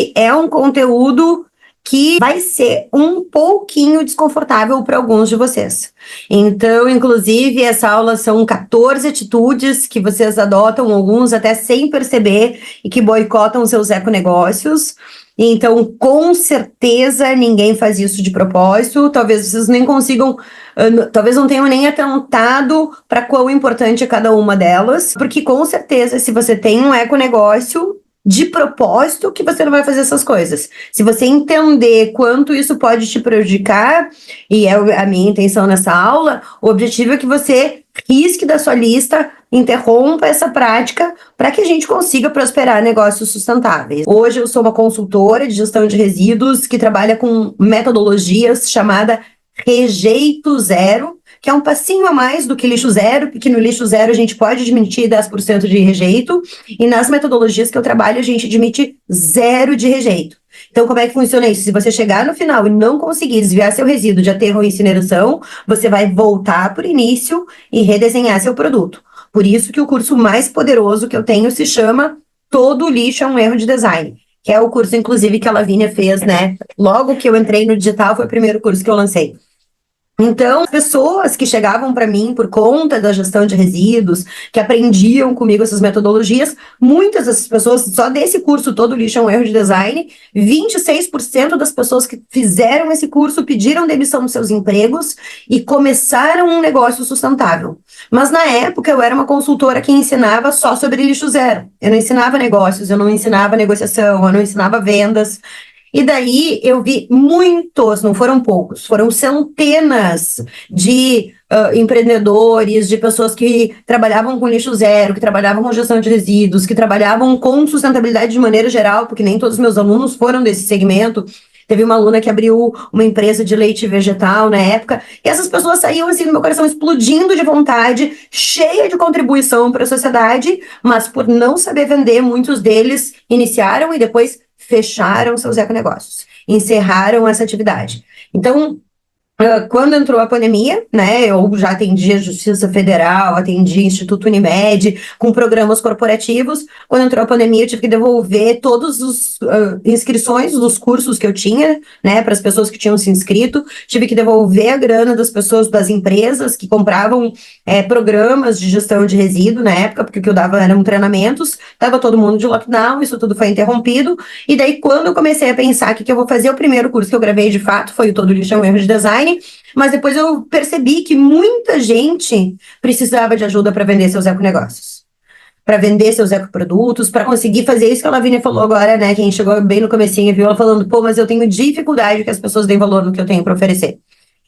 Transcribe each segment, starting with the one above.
que é um conteúdo que vai ser um pouquinho desconfortável para alguns de vocês. Então, inclusive, essa aula são 14 atitudes que vocês adotam, alguns até sem perceber, e que boicotam seus econegócios. Então, com certeza, ninguém faz isso de propósito. Talvez vocês nem consigam, talvez não tenham nem atentado para quão importante é cada uma delas, porque com certeza, se você tem um econegócio, de propósito que você não vai fazer essas coisas. Se você entender quanto isso pode te prejudicar, e é a minha intenção nessa aula, o objetivo é que você risque da sua lista, interrompa essa prática para que a gente consiga prosperar negócios sustentáveis. Hoje eu sou uma consultora de gestão de resíduos que trabalha com metodologias chamada Rejeito Zero, que é um passinho a mais do que lixo zero, porque no lixo zero a gente pode admitir 10% de rejeito, e nas metodologias que eu trabalho a gente admite 0 de rejeito. Então, como é que funciona isso? Se você chegar no final e não conseguir desviar seu resíduo de aterro ou incineração, você vai voltar por início e redesenhar seu produto. Por isso que o curso mais poderoso que eu tenho se chama Todo Lixo é um Erro de Design, que é o curso, inclusive, que a Lavínia fez, né? Logo que eu entrei no digital, foi o primeiro curso que eu lancei. Então, pessoas que chegavam para mim por conta da gestão de resíduos, que aprendiam comigo essas metodologias, muitas dessas pessoas, só desse curso Todo Lixo é um Erro de Design, 26% das pessoas que fizeram esse curso pediram demissão dos seus empregos e começaram um negócio sustentável. Mas na época eu era uma consultora que ensinava só sobre lixo zero. Eu não ensinava negócios, eu não ensinava negociação, eu não ensinava vendas. E daí eu vi muitos, não foram poucos, foram centenas de empreendedores, de pessoas que trabalhavam com lixo zero, que trabalhavam com gestão de resíduos, que trabalhavam com sustentabilidade de maneira geral, porque nem todos os meus alunos foram desse segmento. Teve uma aluna que abriu uma empresa de leite vegetal na época, e essas pessoas saíam assim do meu coração explodindo de vontade, cheia de contribuição para a sociedade, mas por não saber vender, muitos deles iniciaram e depois fecharam seus econegócios, encerraram essa atividade. Então, quando entrou a pandemia, né, eu já atendi a Justiça Federal, atendi Instituto Unimed, com programas corporativos. Quando entrou a pandemia, eu tive que devolver todas as inscrições dos cursos que eu tinha, né, para as pessoas que tinham se inscrito. Tive que devolver a grana das pessoas, das empresas que compravam programas de gestão de resíduo na época, porque o que eu dava eram treinamentos. Estava todo mundo de lockdown, isso tudo foi interrompido. E daí, quando eu comecei a pensar que eu vou fazer, o primeiro curso que eu gravei de fato foi o Todo Lixo é um Erro de Design. Mas depois eu percebi que muita gente precisava de ajuda para vender seus econegócios, para vender seus ecoprodutos, para conseguir fazer isso que a Lavínia falou agora, né? Quem chegou bem no comecinho viu ela falando, pô, mas eu tenho dificuldade que as pessoas deem valor no que eu tenho para oferecer.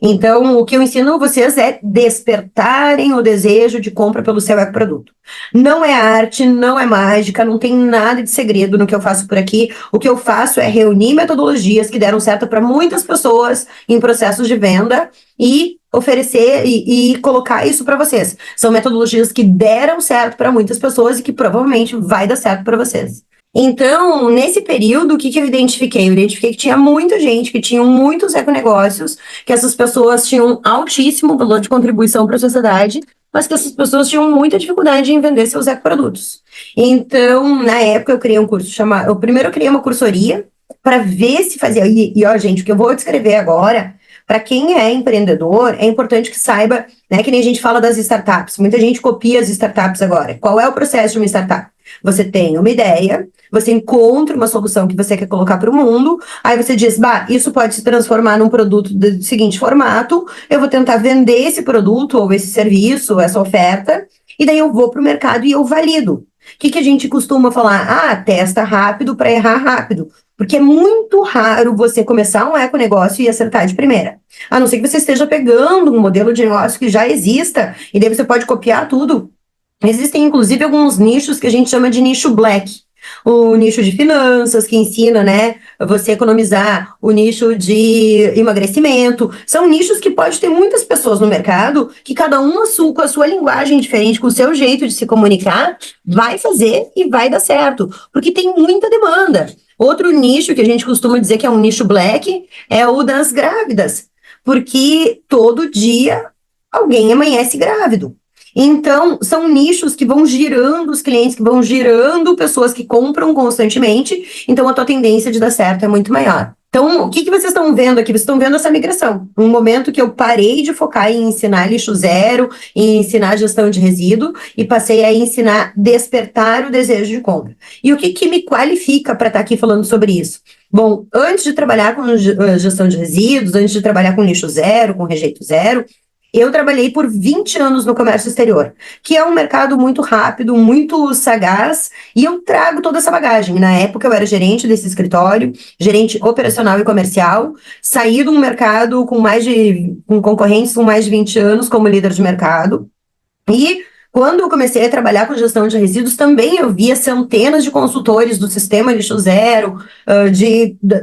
Então, o que eu ensino vocês é despertarem o desejo de compra pelo seu ecoproduto. Não é arte, não é mágica, não tem nada de segredo no que eu faço por aqui. O que eu faço é reunir metodologias que deram certo para muitas pessoas em processos de venda e oferecer e colocar isso para vocês. São metodologias que deram certo para muitas pessoas e que provavelmente vai dar certo para vocês. Então, nesse período, o que eu identifiquei? Eu identifiquei que tinha muita gente, que tinham muitos econegócios, que essas pessoas tinham altíssimo valor de contribuição para a sociedade, mas que essas pessoas tinham muita dificuldade em vender seus ecoprodutos. Então, na época, eu criei um curso chamado... Primeiro, eu criei uma cursoria para ver se fazia... ó, gente, o que eu vou descrever agora, para quem é empreendedor, é importante que saiba, né, que nem a gente fala das startups. Muita gente copia as startups agora. Qual é o processo de uma startup? Você tem uma ideia, você encontra uma solução que você quer colocar para o mundo, aí você diz, isso pode se transformar num produto do seguinte formato, eu vou tentar vender esse produto, ou esse serviço, essa oferta, e daí eu vou para o mercado e eu valido. O que a gente costuma falar? Testa rápido para errar rápido. Porque é muito raro você começar um econegócio e acertar de primeira. A não ser que você esteja pegando um modelo de negócio que já exista, e daí você pode copiar tudo. Existem, inclusive, alguns nichos que a gente chama de nicho black. O nicho de finanças, que ensina, né, você economizar, o nicho de emagrecimento. São nichos que pode ter muitas pessoas no mercado, que cada uma com a sua linguagem diferente, com o seu jeito de se comunicar, vai fazer e vai dar certo, porque tem muita demanda. Outro nicho que a gente costuma dizer que é um nicho black é o das grávidas, porque todo dia alguém amanhece grávido. Então, são nichos que vão girando os clientes, que vão girando pessoas que compram constantemente, então a tua tendência de dar certo é muito maior. Então, o que vocês estão vendo aqui? Vocês estão vendo essa migração. Um momento que eu parei de focar em ensinar lixo zero, em ensinar gestão de resíduo, e passei a ensinar despertar o desejo de compra. E o que me qualifica para estar aqui falando sobre isso? Bom, antes de trabalhar com gestão de resíduos, antes de trabalhar com lixo zero, com rejeito zero, eu trabalhei por 20 anos no comércio exterior, que é um mercado muito rápido, muito sagaz, e eu trago toda essa bagagem. Na época eu era gerente desse escritório, gerente operacional e comercial, saí de um mercado com concorrentes com mais de 20 anos como líder de mercado, e quando eu comecei a trabalhar com gestão de resíduos, também eu via centenas de consultores do sistema lixo zero,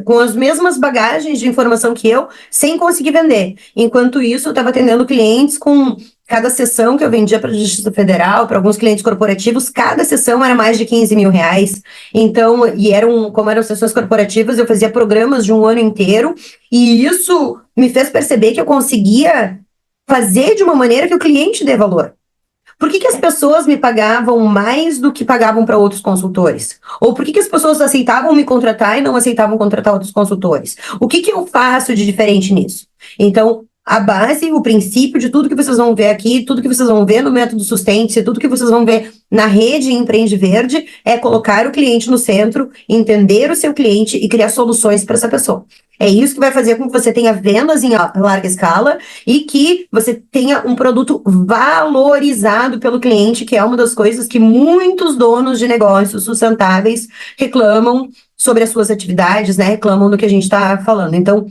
com as mesmas bagagens de informação que eu, sem conseguir vender. Enquanto isso, eu estava atendendo clientes com cada sessão que eu vendia para a Justiça Federal, para alguns clientes corporativos, cada sessão era mais de 15 mil reais. Então, como eram sessões corporativas, eu fazia programas de um ano inteiro, e isso me fez perceber que eu conseguia fazer de uma maneira que o cliente dê valor. Por que as pessoas me pagavam mais do que pagavam para outros consultores? Ou por que as pessoas aceitavam me contratar e não aceitavam contratar outros consultores? O que eu faço de diferente nisso? Então, a base, o princípio de tudo que vocês vão ver aqui, tudo que vocês vão ver no método Sustente-se, tudo que vocês vão ver na rede Empreende Verde, é colocar o cliente no centro, entender o seu cliente e criar soluções para essa pessoa. É isso que vai fazer com que você tenha vendas em larga escala e que você tenha um produto valorizado pelo cliente, que é uma das coisas que muitos donos de negócios sustentáveis reclamam sobre as suas atividades, né? Reclamam do que a gente está falando. Então,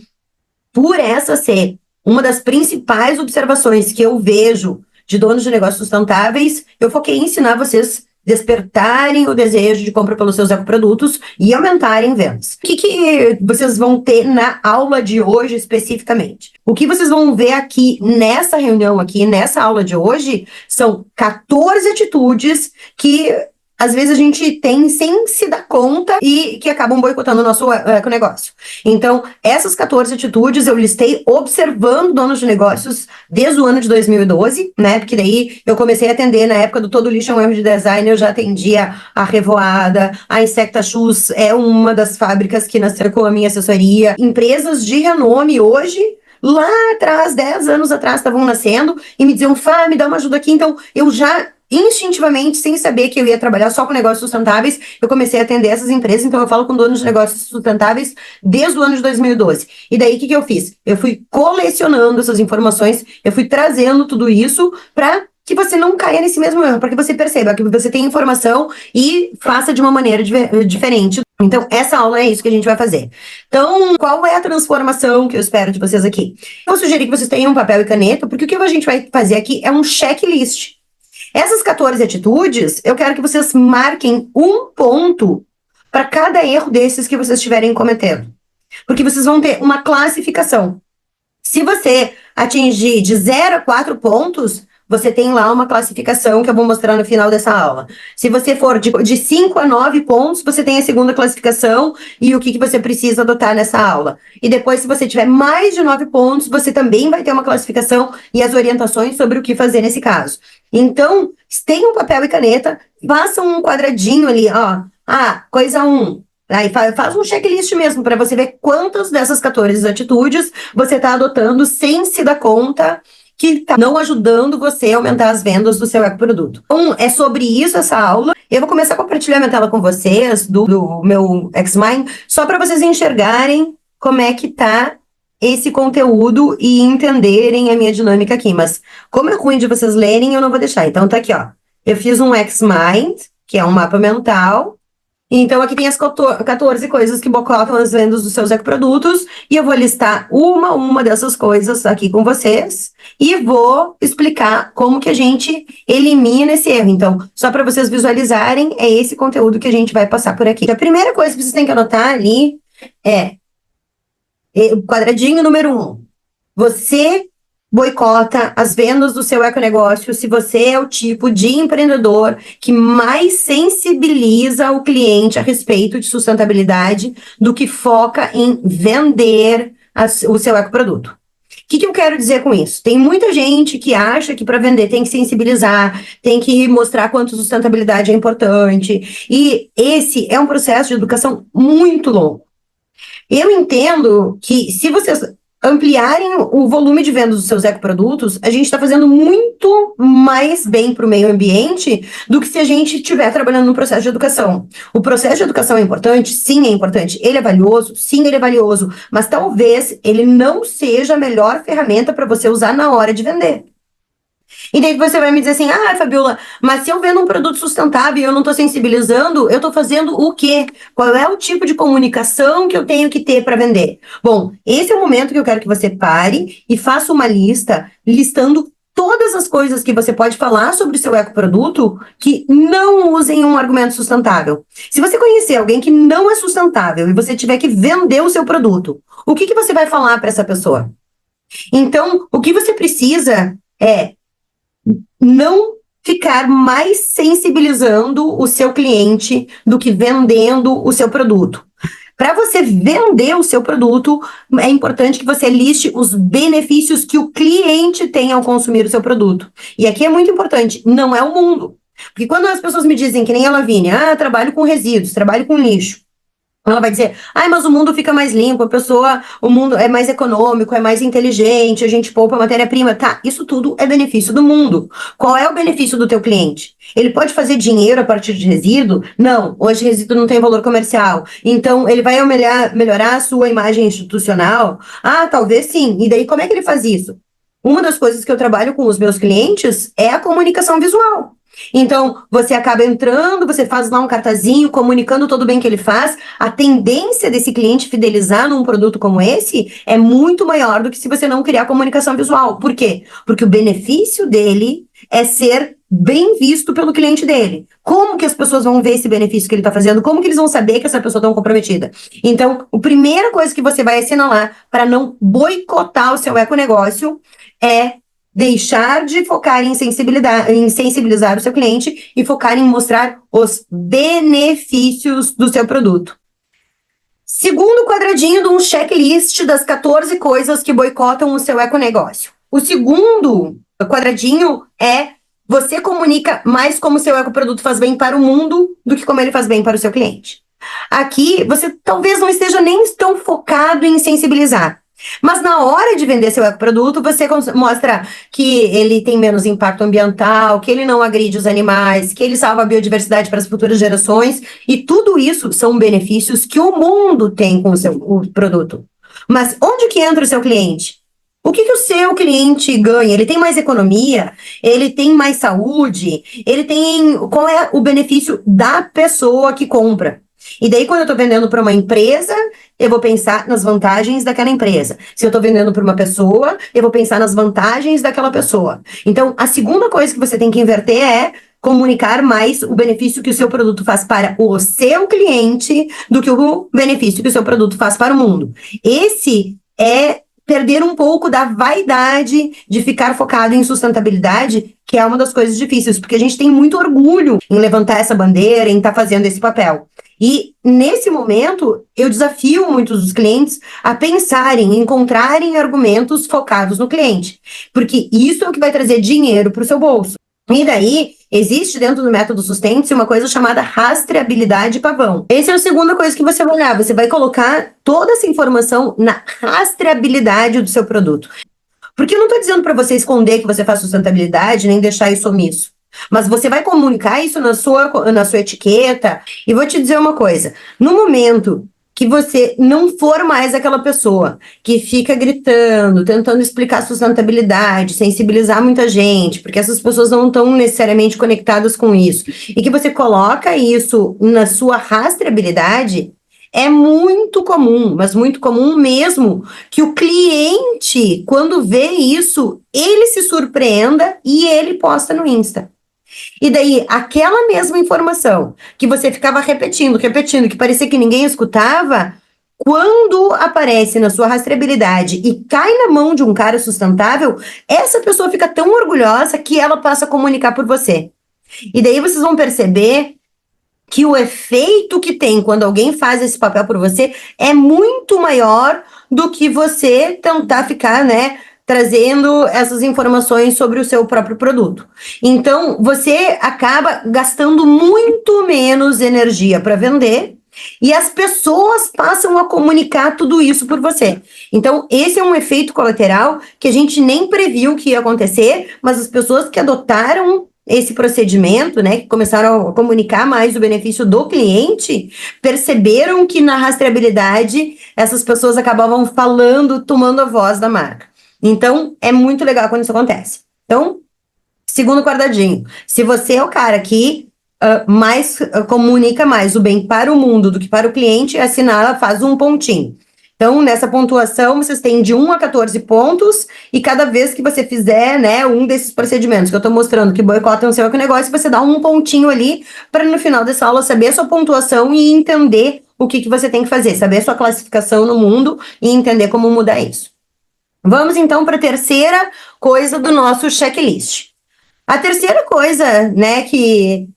por essa ser uma das principais observações que eu vejo de donos de negócios sustentáveis, eu foquei em ensinar vocês despertarem o desejo de compra pelos seus ecoprodutos e aumentarem vendas. O que vocês vão ter na aula de hoje especificamente? O que vocês vão ver aqui nessa reunião, aqui nessa aula de hoje, são 14 atitudes que às vezes a gente tem sem se dar conta e que acabam boicotando o nosso negócio. Então, essas 14 atitudes eu listei observando donos de negócios desde o ano de 2012, né? Porque daí eu comecei a atender na época do Todo Lixo é um Erro de Design, eu já atendia a Revoada, a Insecta Shoes é uma das fábricas que nasceu com a minha assessoria. Empresas de renome hoje, lá atrás, 10 anos atrás, estavam nascendo e me diziam, Fá, me dá uma ajuda aqui. Então, eu já instintivamente, sem saber que eu ia trabalhar só com negócios sustentáveis, eu comecei a atender essas empresas, então eu falo com donos de negócios sustentáveis desde o ano de 2012. E daí, o que eu fiz? Eu fui colecionando essas informações, eu fui trazendo tudo isso para que você não caia nesse mesmo erro, para que você perceba que você tem informação e faça de uma maneira diferente. Então, essa aula é isso que a gente vai fazer. Então, qual é a transformação que eu espero de vocês aqui? Eu sugeri que vocês tenham um papel e caneta, porque o que a gente vai fazer aqui é um checklist. Essas 14 atitudes, eu quero que vocês marquem um ponto para cada erro desses que vocês estiverem cometendo. Porque vocês vão ter uma classificação. Se você atingir de 0 a 4 pontos, você tem lá uma classificação que eu vou mostrar no final dessa aula. Se você for de 5 a 9 pontos, você tem a segunda classificação e o que você precisa adotar nessa aula. E depois, se você tiver mais de 9 pontos, você também vai ter uma classificação e as orientações sobre o que fazer nesse caso. Então, tenha um papel e caneta, faça um quadradinho ali, ó. Coisa 1. Aí faz um checklist mesmo, para você ver quantas dessas 14 atitudes você está adotando sem se dar conta que está não ajudando você a aumentar as vendas do seu ecoproduto. Então, é sobre isso essa aula. Eu vou começar a compartilhar minha tela com vocês, do meu Xmind, só para vocês enxergarem como é que tá esse conteúdo e entenderem a minha dinâmica aqui. Mas, como é ruim de vocês lerem, eu não vou deixar. Então, tá aqui, ó. Eu fiz um Xmind, que é um mapa mental. Então, aqui tem as 14 coisas que boicotam as vendas dos seus ecoprodutos, e eu vou listar uma dessas coisas aqui com vocês, e vou explicar como que a gente elimina esse erro. Então, só para vocês visualizarem, é esse conteúdo que a gente vai passar por aqui. A primeira coisa que vocês têm que anotar ali é o quadradinho número 1. Você boicota as vendas do seu econegócio se você é o tipo de empreendedor que mais sensibiliza o cliente a respeito de sustentabilidade do que foca em vender o seu ecoproduto. Que eu quero dizer com isso? Tem muita gente que acha que para vender tem que sensibilizar, tem que mostrar quanto sustentabilidade é importante, e esse é um processo de educação muito longo. Eu entendo que se vocês ampliarem o volume de vendas dos seus ecoprodutos, a gente está fazendo muito mais bem para o meio ambiente do que se a gente estiver trabalhando no processo de educação. O processo de educação é importante? Sim, é importante. Ele é valioso? Sim, ele é valioso. Mas talvez ele não seja a melhor ferramenta para você usar na hora de vender. E daí você vai me dizer assim, Fabiola, mas se eu vendo um produto sustentável e eu não estou sensibilizando, eu estou fazendo o quê? Qual é o tipo de comunicação que eu tenho que ter para vender? Bom, esse é o momento que eu quero que você pare e faça uma lista, listando todas as coisas que você pode falar sobre o seu ecoproduto que não usem um argumento sustentável. Se você conhecer alguém que não é sustentável e você tiver que vender o seu produto, o que você vai falar para essa pessoa? Então, o que você precisa é não ficar mais sensibilizando o seu cliente do que vendendo o seu produto. Para você vender o seu produto, é importante que você liste os benefícios que o cliente tem ao consumir o seu produto. E aqui é muito importante, não é o mundo. Porque quando as pessoas me dizem, que nem a Lavínia, trabalho com resíduos, trabalho com lixo, ela vai dizer, mas o mundo fica mais limpo, o mundo é mais econômico, é mais inteligente, a gente poupa matéria-prima. Tá, isso tudo é benefício do mundo. Qual é o benefício do teu cliente? Ele pode fazer dinheiro a partir de resíduo? Não, hoje resíduo não tem valor comercial. Então, ele vai melhorar a sua imagem institucional? Talvez sim. E daí, como é que ele faz isso? Uma das coisas que eu trabalho com os meus clientes é a comunicação visual. Então, você acaba entrando, você faz lá um cartazinho comunicando todo o bem que ele faz. A tendência desse cliente fidelizar num produto como esse é muito maior do que se você não criar comunicação visual. Por quê? Porque o benefício dele é ser bem visto pelo cliente dele. Como que as pessoas vão ver esse benefício que ele está fazendo? Como que eles vão saber que essa pessoa está comprometida? Então, a primeira coisa que você vai assinalar para não boicotar o seu econegócio é deixar de focar em sensibilizar o seu cliente e focar em mostrar os benefícios do seu produto. Segundo quadradinho de um checklist das 14 coisas que boicotam o seu econegócio. O segundo quadradinho é você comunica mais como o seu ecoproduto faz bem para o mundo do que como ele faz bem para o seu cliente. Aqui, você talvez não esteja nem tão focado em sensibilizar. Mas na hora de vender seu ecoproduto, você mostra que ele tem menos impacto ambiental, que ele não agride os animais, que ele salva a biodiversidade para as futuras gerações, e tudo isso são benefícios que o mundo tem com o produto. Mas onde que entra o seu cliente? O que o seu cliente ganha? Ele tem mais economia? Ele tem mais saúde? Qual é o benefício da pessoa que compra? E daí, quando eu estou vendendo para uma empresa, eu vou pensar nas vantagens daquela empresa. Se eu estou vendendo para uma pessoa, eu vou pensar nas vantagens daquela pessoa. Então, a segunda coisa que você tem que inverter é comunicar mais o benefício que o seu produto faz para o seu cliente do que o benefício que o seu produto faz para o mundo. Esse é perder um pouco da vaidade de ficar focado em sustentabilidade, que é uma das coisas difíceis, porque a gente tem muito orgulho em levantar essa bandeira, em estar fazendo esse papel. E, nesse momento, eu desafio muitos dos clientes a pensarem, encontrarem argumentos focados no cliente, porque isso é o que vai trazer dinheiro para o seu bolso. E daí, existe dentro do método Sustente uma coisa chamada rastreabilidade pavão. Essa é a segunda coisa que você vai olhar. Você vai colocar toda essa informação na rastreabilidade do seu produto. Porque eu não estou dizendo para você esconder que você faz sustentabilidade, nem deixar isso omisso. Mas você vai comunicar isso na sua etiqueta. E vou te dizer uma coisa. No momento que você não for mais aquela pessoa que fica gritando, tentando explicar sustentabilidade, sensibilizar muita gente, porque essas pessoas não estão necessariamente conectadas com isso, e que você coloca isso na sua rastreabilidade, é muito comum, mas muito comum mesmo, que o cliente, quando vê isso, ele se surpreenda e ele posta no Insta. E daí, aquela mesma informação que você ficava repetindo, que parecia que ninguém escutava, quando aparece na sua rastreabilidade e cai na mão de um cara sustentável, essa pessoa fica tão orgulhosa que ela passa a comunicar por você. E daí vocês vão perceber que o efeito que tem quando alguém faz esse papel por você é muito maior do que você tentar ficar, trazendo essas informações sobre o seu próprio produto. Então, você acaba gastando muito menos energia para vender e as pessoas passam a comunicar tudo isso por você. Então, esse é um efeito colateral que a gente nem previu que ia acontecer, mas as pessoas que adotaram esse procedimento, né, que começaram a comunicar mais o benefício do cliente, perceberam que na rastreabilidade essas pessoas acabavam falando, tomando a voz da marca. Então, é muito legal quando isso acontece. Então, segundo quadradinho, se você é o cara que comunica mais o bem para o mundo do que para o cliente, assinala, faz um pontinho. Então, nessa pontuação, vocês têm de 1 a 14 pontos, e cada vez que você fizer, né, um desses procedimentos que eu estou mostrando, que boicotam o seu negócio, você dá um pontinho ali, para no final dessa aula saber a sua pontuação e entender o que você tem que fazer, saber a sua classificação no mundo e entender como mudar isso. Vamos, então, para a terceira coisa do nosso checklist. A terceira coisa, né, que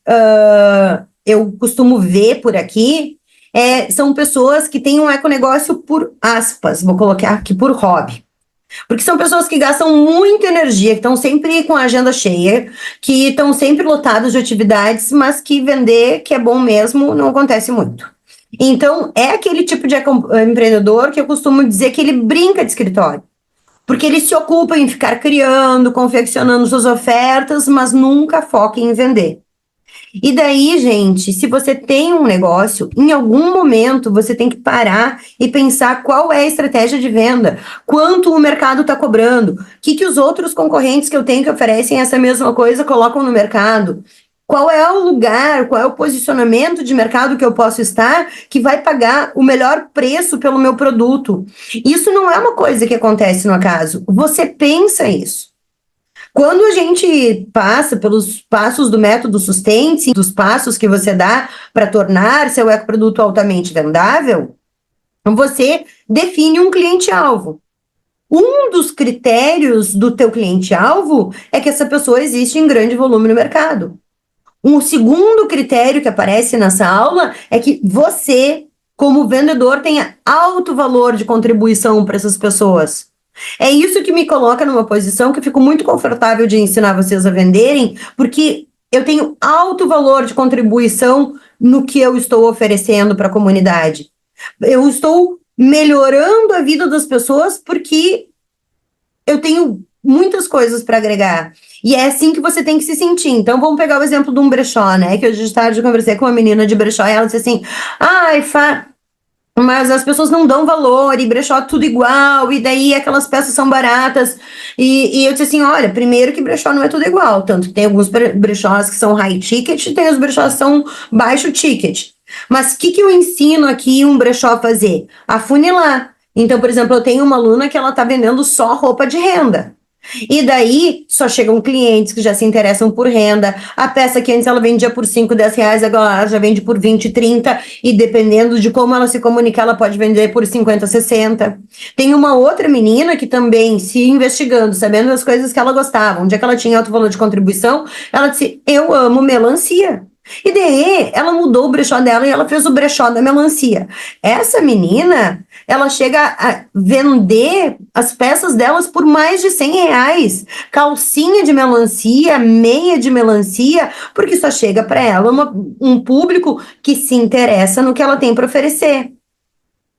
eu costumo ver por aqui são pessoas que têm um econegócio por aspas, vou colocar aqui por hobby. Porque são pessoas que gastam muita energia, que estão sempre com a agenda cheia, que estão sempre lotados de atividades, mas que vender, que é bom mesmo, não acontece muito. Então, é aquele tipo de empreendedor que eu costumo dizer que ele brinca de escritório. Porque ele se ocupa em ficar criando, confeccionando suas ofertas, mas nunca foca em vender. E daí, gente, se você tem um negócio, em algum momento você tem que parar e pensar qual é a estratégia de venda, quanto o mercado está cobrando, o que os outros concorrentes que eu tenho que oferecem essa mesma coisa colocam no mercado. Qual é o lugar, qual é o posicionamento de mercado que eu posso estar que vai pagar o melhor preço pelo meu produto? Isso não é uma coisa que acontece no acaso. Você pensa isso. Quando a gente passa pelos passos do método Sustente, dos passos que você dá para tornar seu ecoproduto altamente vendável, você define um cliente-alvo. Um dos critérios do teu cliente-alvo é que essa pessoa existe em grande volume no mercado. Um segundo critério que aparece nessa aula é que você, como vendedor, tenha alto valor de contribuição para essas pessoas. É isso que me coloca numa posição que eu fico muito confortável de ensinar vocês a venderem, porque eu tenho alto valor de contribuição no que eu estou oferecendo para a comunidade. Eu estou melhorando a vida das pessoas porque eu tenho muitas coisas para agregar. E é assim que você tem que se sentir. Então, vamos pegar o exemplo de um brechó, né? Que hoje de tarde eu conversei com uma menina de brechó e ela disse assim, mas as pessoas não dão valor, e brechó tudo igual, e daí aquelas peças são baratas. E eu disse assim, olha, primeiro que brechó não é tudo igual, tanto que tem alguns brechós que são high ticket, e tem os brechós que são baixo ticket. Mas o que eu ensino aqui um brechó a fazer? Afunilar. Então, por exemplo, eu tenho uma aluna que ela está vendendo só roupa de renda. E daí, só chegam clientes que já se interessam por renda. A peça que antes ela vendia por 5, 10 reais, agora ela já vende por 20, 30. E dependendo de como ela se comunicar, ela pode vender por 50, 60. Tem uma outra menina que também, se investigando, sabendo das coisas que ela gostava, onde é que ela tinha alto valor de contribuição, ela disse, eu amo melancia. E daí, ela mudou o brechó dela e ela fez o brechó da melancia. Essa menina, ela chega a vender as peças delas por mais de 100 reais. Calcinha de melancia, meia de melancia, porque só chega para ela um público que se interessa no que ela tem para oferecer.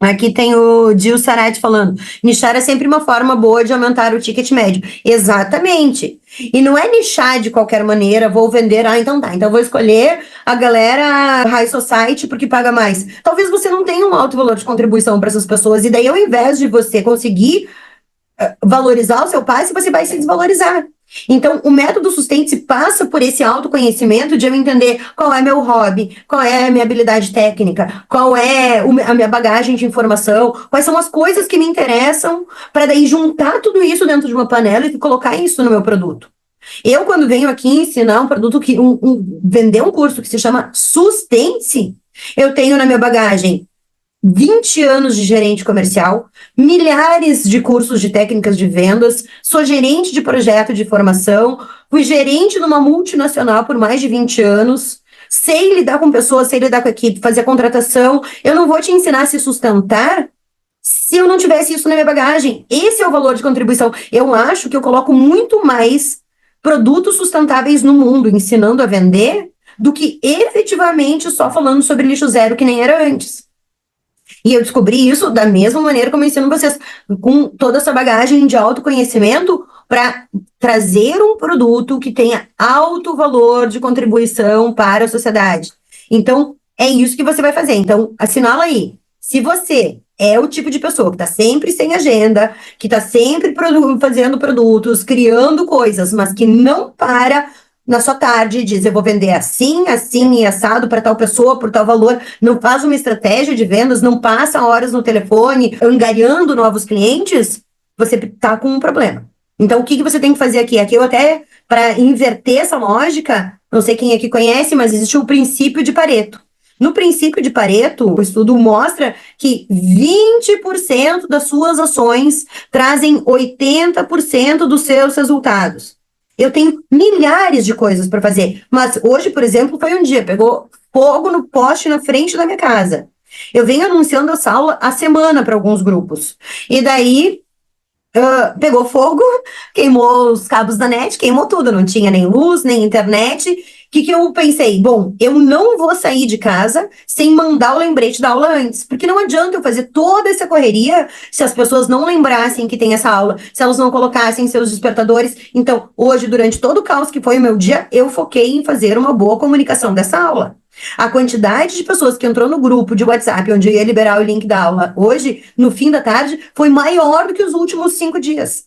Aqui tem o Gil Sarati falando, nichar é sempre uma forma boa de aumentar o ticket médio. Exatamente. E não é nichar de qualquer maneira, vou vender, então tá, então vou escolher a galera high society porque paga mais. Talvez você não tenha um alto valor de contribuição para essas pessoas, e daí ao invés de você conseguir valorizar o seu passe, você vai se desvalorizar. Então, o método Sustente passa por esse autoconhecimento de eu entender qual é meu hobby, qual é a minha habilidade técnica, qual é a minha bagagem de informação, quais são as coisas que me interessam, para daí juntar tudo isso dentro de uma panela e colocar isso no meu produto. Eu, quando venho aqui ensinar um produto, vender um curso que se chama Sustente, eu tenho na minha bagagem 20 anos de gerente comercial, milhares de cursos de técnicas de vendas, sou gerente de projeto de formação, fui gerente numa multinacional por mais de 20 anos, sei lidar com pessoas, sei lidar com a equipe, fazer a contratação. Eu não vou te ensinar a se sustentar se eu não tivesse isso na minha bagagem. Esse é o valor de contribuição. Eu acho que eu coloco muito mais produtos sustentáveis no mundo, ensinando a vender, do que efetivamente só falando sobre lixo zero, que nem era antes. E eu descobri isso da mesma maneira como eu ensino vocês, com toda essa bagagem de autoconhecimento, para trazer um produto que tenha alto valor de contribuição para a sociedade. Então, é isso que você vai fazer. Então, assinala aí. Se você é o tipo de pessoa que está sempre sem agenda, que está sempre fazendo produtos, criando coisas, mas que não para na sua tarde e diz, eu vou vender assim, assim e assado para tal pessoa, por tal valor, não faz uma estratégia de vendas, não passa horas no telefone, angariando novos clientes, você está com um problema. Então, o que você tem que fazer aqui? Aqui eu até, para inverter essa lógica, não sei quem aqui conhece, mas existe o princípio de Pareto. No princípio de Pareto, o estudo mostra que 20% das suas ações trazem 80% dos seus resultados. Eu tenho milhares de coisas para fazer, mas hoje, por exemplo, foi um dia, pegou fogo no poste na frente da minha casa. Eu venho anunciando essa aula há semana para alguns grupos. E daí pegou fogo, queimou os cabos da net, queimou tudo, não tinha nem luz, nem internet. O que eu pensei? Bom, eu não vou sair de casa sem mandar o lembrete da aula antes, porque não adianta eu fazer toda essa correria se as pessoas não lembrassem que tem essa aula, se elas não colocassem seus despertadores. Então, hoje, durante todo o caos que foi o meu dia, eu foquei em fazer uma boa comunicação dessa aula. A quantidade de pessoas que entrou no grupo de WhatsApp, onde eu ia liberar o link da aula hoje, no fim da tarde, foi maior do que os últimos 5 dias.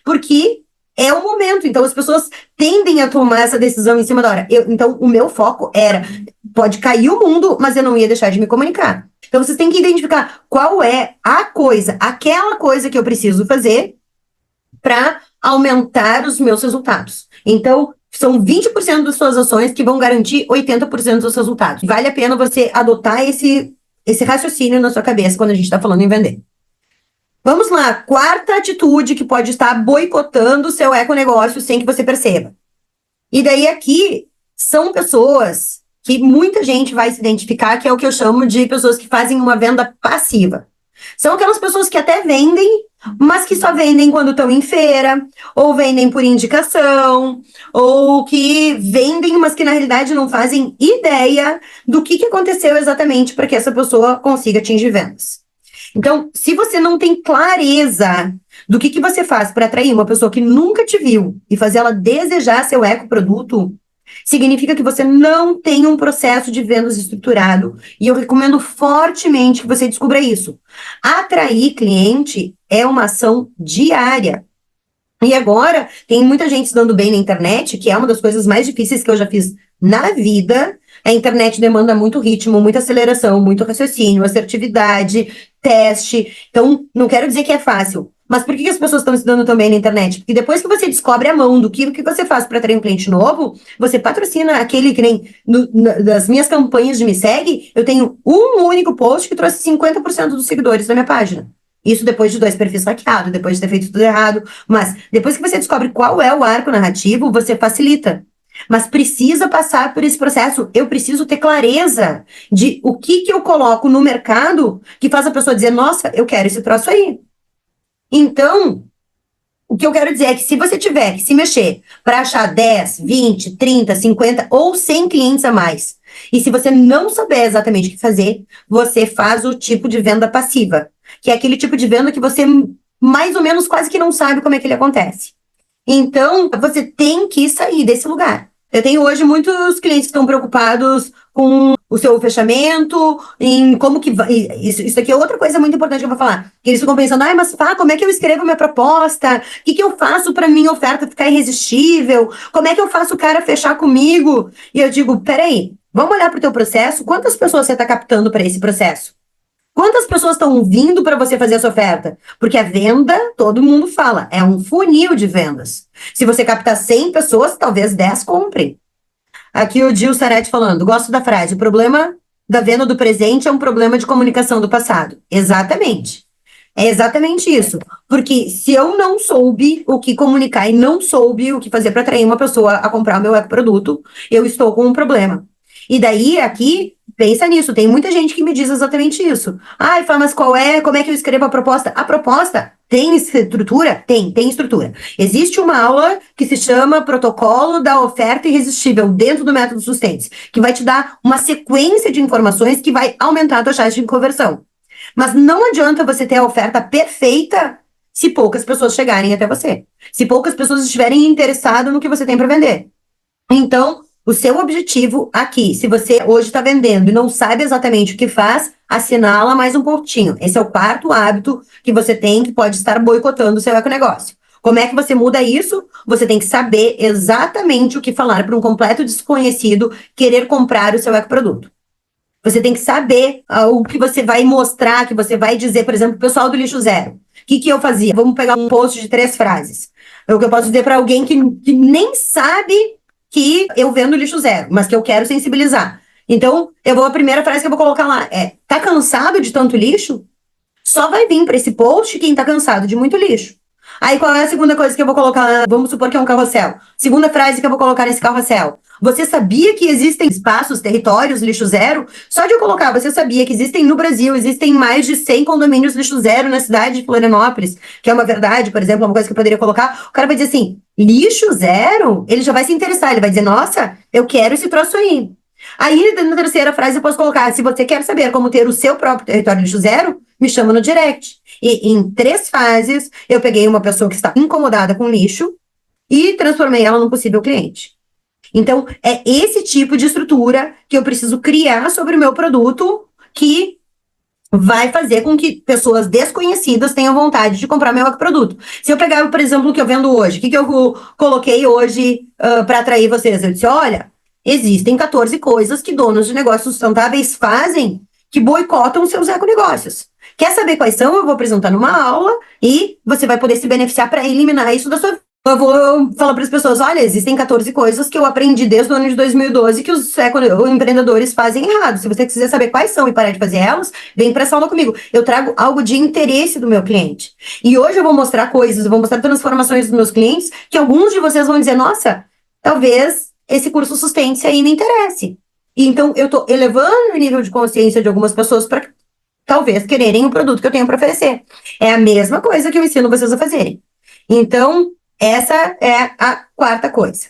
Porque é o momento. Então, as pessoas tendem a tomar essa decisão em cima da hora. Então, o meu foco era, pode cair o mundo, mas eu não ia deixar de me comunicar. Então, vocês têm que identificar qual é a coisa, aquela coisa que eu preciso fazer para aumentar os meus resultados. Então, são 20% das suas ações que vão garantir 80% dos seus resultados. Vale a pena você adotar esse raciocínio na sua cabeça quando a gente está falando em vender. Vamos lá, quarta atitude que pode estar boicotando o seu econegócio sem que você perceba. E daí aqui são pessoas que muita gente vai se identificar, que é o que eu chamo de pessoas que fazem uma venda passiva. São aquelas pessoas que até vendem, mas que só vendem quando estão em feira, ou vendem por indicação, ou que vendem, mas que na realidade não fazem ideia do que aconteceu exatamente para que essa pessoa consiga atingir vendas. Então, se você não tem clareza do que você faz para atrair uma pessoa que nunca te viu e fazer ela desejar seu ecoproduto, significa que você não tem um processo de vendas estruturado. E eu recomendo fortemente que você descubra isso. Atrair cliente é uma ação diária. E agora, tem muita gente se dando bem na internet, que é uma das coisas mais difíceis que eu já fiz na vida. A internet demanda muito ritmo, muita aceleração, muito raciocínio, assertividade, teste. Então, não quero dizer que é fácil. Mas por que as pessoas estão se dando tão bem na internet? Porque depois que você descobre a mão do que você faz para atrair um cliente novo, você patrocina aquele que nem das minhas campanhas de Me Segue, eu tenho um único post que trouxe 50% dos seguidores da minha página. Isso depois de 2 perfis hackeados, depois de ter feito tudo errado. Mas depois que você descobre qual é o arco narrativo, você facilita. Mas precisa passar por esse processo. Eu preciso ter clareza de o que eu coloco no mercado que faz a pessoa dizer, nossa, eu quero esse troço aí. Então, o que eu quero dizer é que se você tiver que se mexer para achar 10, 20, 30, 50 ou 100 clientes a mais, e se você não souber exatamente o que fazer, você faz o tipo de venda passiva, que é aquele tipo de venda que você mais ou menos quase que não sabe como é que ele acontece. Então, você tem que sair desse lugar. Eu tenho hoje muitos clientes que estão preocupados com o seu fechamento, em como que vai. Isso aqui é outra coisa muito importante que eu vou falar. Eles ficam pensando, mas como é que eu escrevo minha proposta? O que eu faço para minha oferta ficar irresistível? Como é que eu faço o cara fechar comigo? E eu digo, peraí, vamos olhar para o teu processo. Quantas pessoas você está captando para esse processo? Quantas pessoas estão vindo para você fazer essa oferta? Porque a venda, todo mundo fala, é um funil de vendas. Se você captar 100 pessoas, talvez 10 comprem. Aqui o Gil Sarete falando, gosto da frase, o problema da venda do presente é um problema de comunicação do passado. Exatamente. É exatamente isso. Porque se eu não soube o que comunicar e não soube o que fazer para atrair uma pessoa a comprar o meu ecoproduto, eu estou com um problema. E daí, aqui, Pensa nisso, tem muita gente que me diz exatamente isso. Ai, fala, mas como é que eu escrevo a proposta? A proposta tem estrutura? Tem estrutura. Existe uma aula que se chama Protocolo da Oferta Irresistível dentro do método Sustentes, que vai te dar uma sequência de informações que vai aumentar a tua chance de conversão. Mas não adianta você ter a oferta perfeita se poucas pessoas chegarem até você. Se poucas pessoas estiverem interessadas no que você tem para vender. Então, o seu objetivo aqui, se você hoje está vendendo e não sabe exatamente o que faz, assinala mais um pontinho. Esse é o quarto hábito que você tem que pode estar boicotando o seu econegócio. Como é que você muda isso? Você tem que saber exatamente o que falar para um completo desconhecido querer comprar o seu ecoproduto. Você tem que saber o que você vai mostrar, que você vai dizer, por exemplo, o pessoal do lixo zero. O que eu fazia? Vamos pegar um post de 3 frases. O que eu posso dizer para alguém que nem sabe que eu vendo lixo zero, mas que eu quero sensibilizar. Então, a primeira frase que eu vou colocar lá é: tá cansado de tanto lixo? Só vai vir para esse post quem tá cansado de muito lixo. Aí, qual é a segunda coisa que eu vou colocar? Vamos supor que é um carrossel. Segunda frase que eu vou colocar nesse carrossel. Você sabia que existem espaços, territórios lixo zero? Só de eu colocar, você sabia que existem no Brasil, existem mais de 100 condomínios lixo zero na cidade de Florianópolis, que é uma verdade, por exemplo, uma coisa que eu poderia colocar. O cara vai dizer assim, lixo zero? Ele já vai se interessar, ele vai dizer, nossa, eu quero esse troço aí. Aí, na terceira frase, eu posso colocar, se você quer saber como ter o seu próprio território lixo zero, me chama no direct. E em 3 fases, eu peguei uma pessoa que está incomodada com lixo e transformei ela num possível cliente. Então, é esse tipo de estrutura que eu preciso criar sobre o meu produto que vai fazer com que pessoas desconhecidas tenham vontade de comprar meu produto. Se eu pegar, por exemplo, o que eu vendo hoje, o que eu coloquei hoje para atrair vocês? Eu disse, olha, existem 14 coisas que donos de negócios sustentáveis fazem que boicotam seus econegócios. Quer saber quais são? Eu vou apresentar numa aula e você vai poder se beneficiar para eliminar isso da sua vida. Eu vou falar para as pessoas, olha, existem 14 coisas que eu aprendi desde o ano de 2012 que os empreendedores fazem errado. Se você quiser saber quais são e parar de fazer elas, vem para essa aula comigo. Eu trago algo de interesse do meu cliente. E hoje eu vou mostrar coisas, eu vou mostrar transformações dos meus clientes que alguns de vocês vão dizer, nossa, talvez esse curso sustente aí me interesse. E então, eu estou elevando o nível de consciência de algumas pessoas para talvez quererem o produto que eu tenho para oferecer. É a mesma coisa que eu ensino vocês a fazerem. Então, essa é a quarta coisa.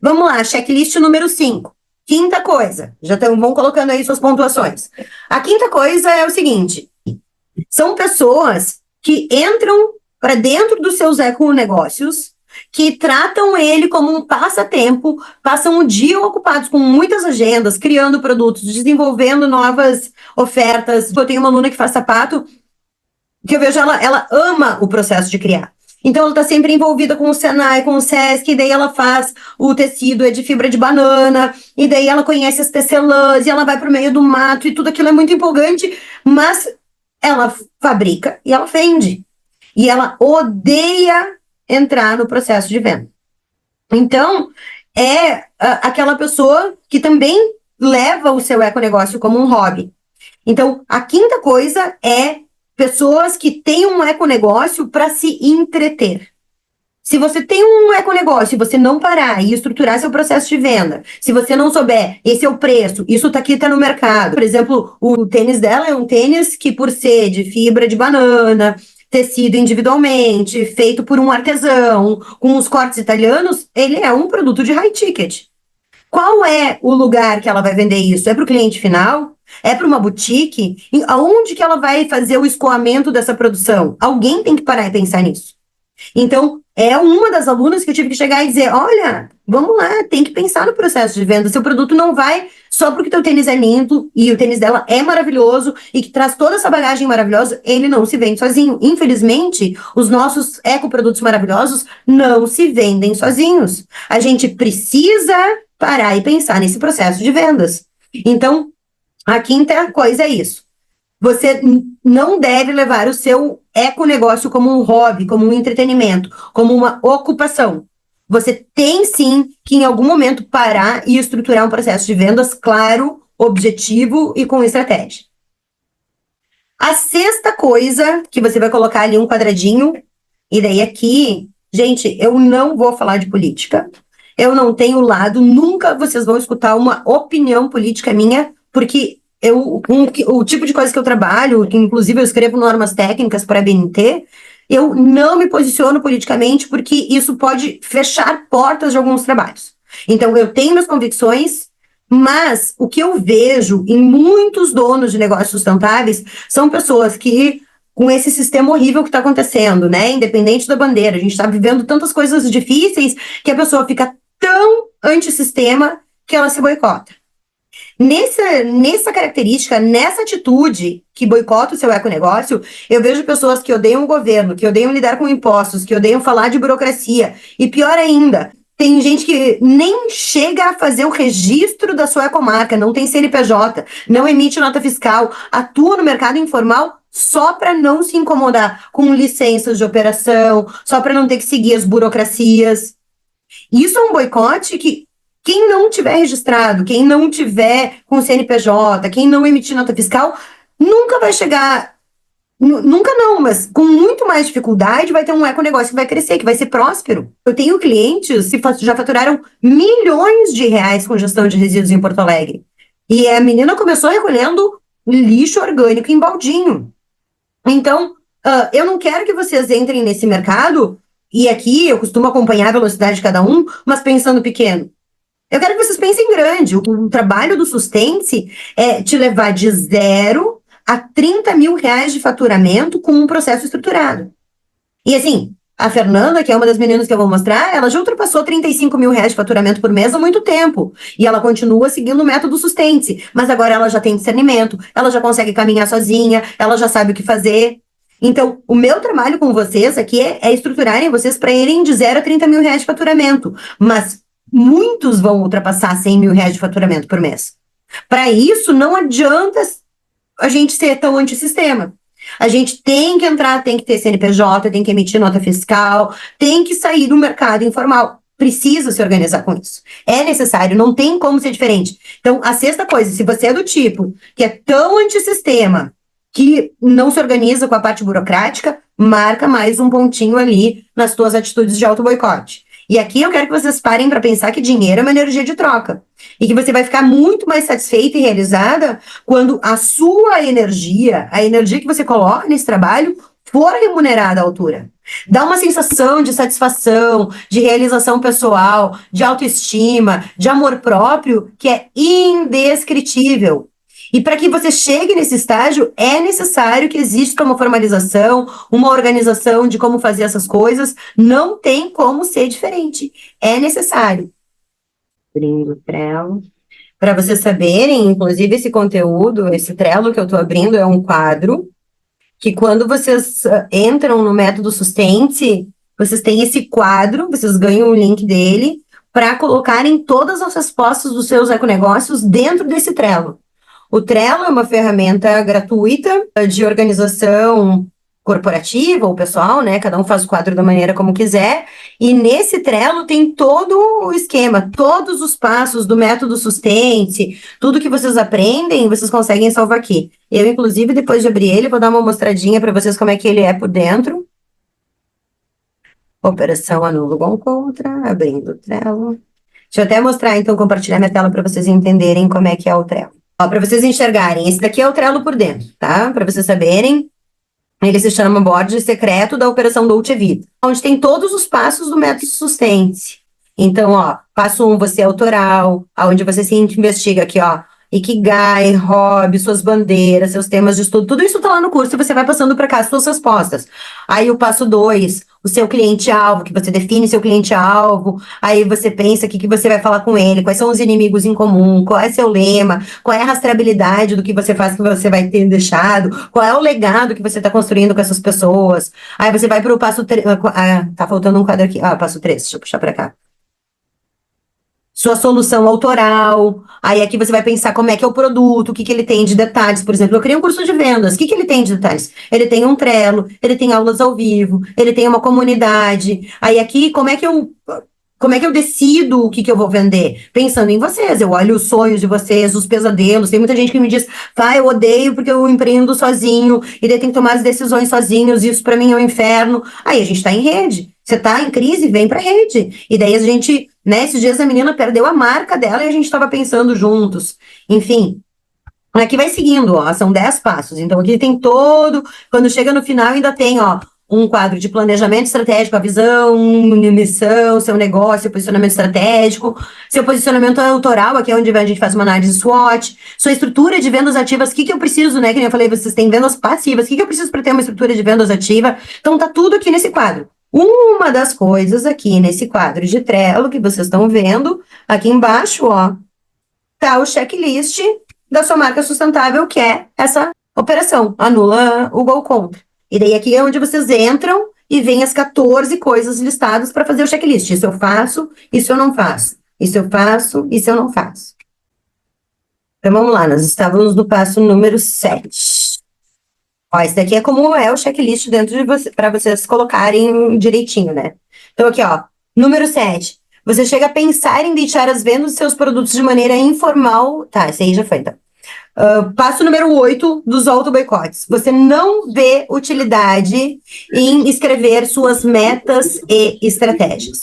Vamos lá, checklist número 5. Quinta coisa, vão colocando aí suas pontuações. A quinta coisa é o seguinte, são pessoas que entram para dentro dos seus econegócios, que tratam ele como um passatempo, passam o dia ocupados com muitas agendas, criando produtos, desenvolvendo novas ofertas. Eu tenho uma aluna que faz sapato, que eu vejo ela ama o processo de criar. Então, ela está sempre envolvida com o Senai, com o Sesc, e daí ela faz o tecido, é de fibra de banana, e daí ela conhece as tecelãs, e ela vai para o meio do mato, e tudo aquilo é muito empolgante, mas ela fabrica e ela vende. E ela odeia entrar no processo de venda. Então, é aquela pessoa que também leva o seu econegócio como um hobby. Então, a quinta coisa é pessoas que têm um econegócio para se entreter. Se você tem um econegócio e você não parar e estruturar seu processo de venda, se você não souber, esse é o preço, isso tá aqui, tá no mercado. Por exemplo, o tênis dela é um tênis que, por ser de fibra de banana, tecido individualmente, feito por um artesão, com os cortes italianos, ele é um produto de high ticket. Qual é o lugar que ela vai vender isso? É para o cliente final? É para uma boutique? Aonde que ela vai fazer o escoamento dessa produção? Alguém tem que parar e pensar nisso. Então, é uma das alunas que eu tive que chegar e dizer, olha, vamos lá, tem que pensar no processo de venda. Seu produto não vai só porque teu tênis é lindo e o tênis dela é maravilhoso e que traz toda essa bagagem maravilhosa, ele não se vende sozinho. Infelizmente, os nossos ecoprodutos maravilhosos não se vendem sozinhos. A gente precisa parar e pensar nesse processo de vendas. Então, a quinta coisa é isso. Você não deve levar o seu econegócio como um hobby, como um entretenimento, como uma ocupação. Você tem sim que em algum momento parar e estruturar um processo de vendas claro, objetivo e com estratégia. A sexta coisa que você vai colocar ali um quadradinho, e daí aqui, gente, eu não vou falar de política, eu não tenho lado, nunca vocês vão escutar uma opinião política minha, porque o tipo de coisa que eu trabalho, que inclusive eu escrevo normas técnicas para a BNT, eu não me posiciono politicamente porque isso pode fechar portas de alguns trabalhos. Então, eu tenho minhas convicções, mas o que eu vejo em muitos donos de negócios sustentáveis são pessoas que, com esse sistema horrível que está acontecendo, né? Independente da bandeira, a gente está vivendo tantas coisas difíceis que a pessoa fica tão antissistema que ela se boicota. Nessa característica, nessa atitude que boicota o seu econegócio, eu vejo pessoas que odeiam o governo, que odeiam lidar com impostos, que odeiam falar de burocracia. E pior ainda, tem gente que nem chega a fazer o registro da sua ecomarca, não tem CNPJ, não emite nota fiscal, atua no mercado informal só para não se incomodar com licenças de operação, só para não ter que seguir as burocracias. Isso é um boicote que quem não tiver registrado, quem não tiver com CNPJ, quem não emitir nota fiscal, nunca vai chegar, nunca não, mas com muito mais dificuldade vai ter um econegócio que vai crescer, que vai ser próspero. Eu tenho clientes que já faturaram milhões de reais com gestão de resíduos em Porto Alegre. E a menina começou recolhendo lixo orgânico em baldinho. Então, eu não quero que vocês entrem nesse mercado, e aqui eu costumo acompanhar a velocidade de cada um, mas pensando pequeno. Eu quero que vocês pensem grande. O trabalho do Sustente é te levar de 0 a 30 mil reais de faturamento com um processo estruturado. E assim, a Fernanda, que é uma das meninas que eu vou mostrar, ela já ultrapassou 35 mil reais de faturamento por mês há muito tempo. E ela continua seguindo o método Sustente. Mas agora ela já tem discernimento, ela já consegue caminhar sozinha, ela já sabe o que fazer. Então, o meu trabalho com vocês aqui é estruturarem vocês para irem de 0 a 30 mil reais de faturamento. Mas muitos vão ultrapassar 100 mil reais de faturamento por mês. Para isso, não adianta a gente ser tão antissistema. A gente tem que entrar, tem que ter CNPJ, tem que emitir nota fiscal, tem que sair do mercado informal. Precisa se organizar com isso. É necessário, não tem como ser diferente. Então, a sexta coisa, se você é do tipo que é tão antissistema, que não se organiza com a parte burocrática, marca mais um pontinho ali nas tuas atitudes de auto-boicote. E aqui eu quero que vocês parem para pensar que dinheiro é uma energia de troca. E que você vai ficar muito mais satisfeita e realizada quando a sua energia, a energia que você coloca nesse trabalho, for remunerada à altura. Dá uma sensação de satisfação, de realização pessoal, de autoestima, de amor próprio, que é indescritível. E para que você chegue nesse estágio, é necessário que exista uma formalização, uma organização de como fazer essas coisas. Não tem como ser diferente. É necessário. Abrindo o Trello. Para vocês saberem, inclusive esse conteúdo, esse Trello que eu estou abrindo é um quadro que quando vocês entram no método Sustente, vocês têm esse quadro, vocês ganham o link dele para colocarem todas as respostas dos seus econegócios dentro desse Trello. O Trello é uma ferramenta gratuita de organização corporativa ou pessoal, né? Cada um faz o quadro da maneira como quiser. E nesse Trello tem todo o esquema, todos os passos do método Sustente, tudo que vocês aprendem, vocês conseguem salvar aqui. Eu, inclusive, depois de abrir ele, vou dar uma mostradinha para vocês como é que ele é por dentro. Operação anula igual contra, abrindo o Trello. Deixa eu até mostrar, então, compartilhar minha tela para vocês entenderem como é que é o Trello. Para vocês enxergarem, esse daqui é o Trello por dentro, tá? Para vocês saberem, ele se chama Board Secreto da Operação Dolce Vita, onde tem todos os passos do método Sustente. Então, passo 1, você é autoral, onde você se investiga aqui, Ikigai, hobby, suas bandeiras, seus temas de estudo, tudo isso tá lá no curso e você vai passando para cá as suas respostas. Aí o passo 2, o seu cliente-alvo, que você define seu cliente-alvo, aí você pensa o que você vai falar com ele, quais são os inimigos em comum, qual é seu lema, qual é a rastreabilidade do que você faz que você vai ter deixado, qual é o legado que você está construindo com essas pessoas. Aí você vai para o passo 3, tá faltando um quadro aqui, passo 3, deixa eu puxar para cá. Sua solução autoral, aí aqui você vai pensar como é que é o produto, o que ele tem de detalhes, por exemplo, eu criei um curso de vendas, o que ele tem de detalhes? Ele tem um Trello, ele tem aulas ao vivo, ele tem uma comunidade, aí aqui como é que eu decido o que eu vou vender? Pensando em vocês, eu olho os sonhos de vocês, os pesadelos, tem muita gente que me diz, eu odeio porque eu empreendo sozinho, e daí tem que tomar as decisões sozinhos, isso para mim é um inferno. Aí a gente tá em rede, você tá em crise, vem pra rede. E daí a gente, esses dias a menina perdeu a marca dela e a gente tava pensando juntos. Enfim, Aqui vai seguindo, ó, são 10 passos. Então, aqui tem todo. Quando chega no final, ainda tem, ó, um quadro de planejamento estratégico, a visão, missão, seu negócio, posicionamento estratégico, seu posicionamento autoral, aqui é onde a gente faz uma análise SWOT, sua estrutura de vendas ativas, o que eu preciso, né? Que nem eu falei, vocês têm vendas passivas, o que eu preciso para ter uma estrutura de vendas ativa? Então, tá tudo aqui nesse quadro. Uma das coisas aqui nesse quadro de Trello que vocês estão vendo, aqui embaixo, ó, tá o checklist da sua marca sustentável, que é essa operação, anula o gol contra. E daí aqui é onde vocês entram e vem as 14 coisas listadas para fazer o checklist. Isso eu faço, isso eu não faço. Isso eu faço, isso eu não faço. Então vamos lá, nós estávamos no passo número 7. Ó, esse daqui é como é o checklist dentro de você, para vocês colocarem direitinho, né? Então aqui, ó, número 7. Você chega a pensar em deixar as vendas dos seus produtos de maneira informal. Tá, esse aí já foi, então. Passo número 8 dos auto-boicotes. Você não vê utilidade em escrever suas metas e estratégias.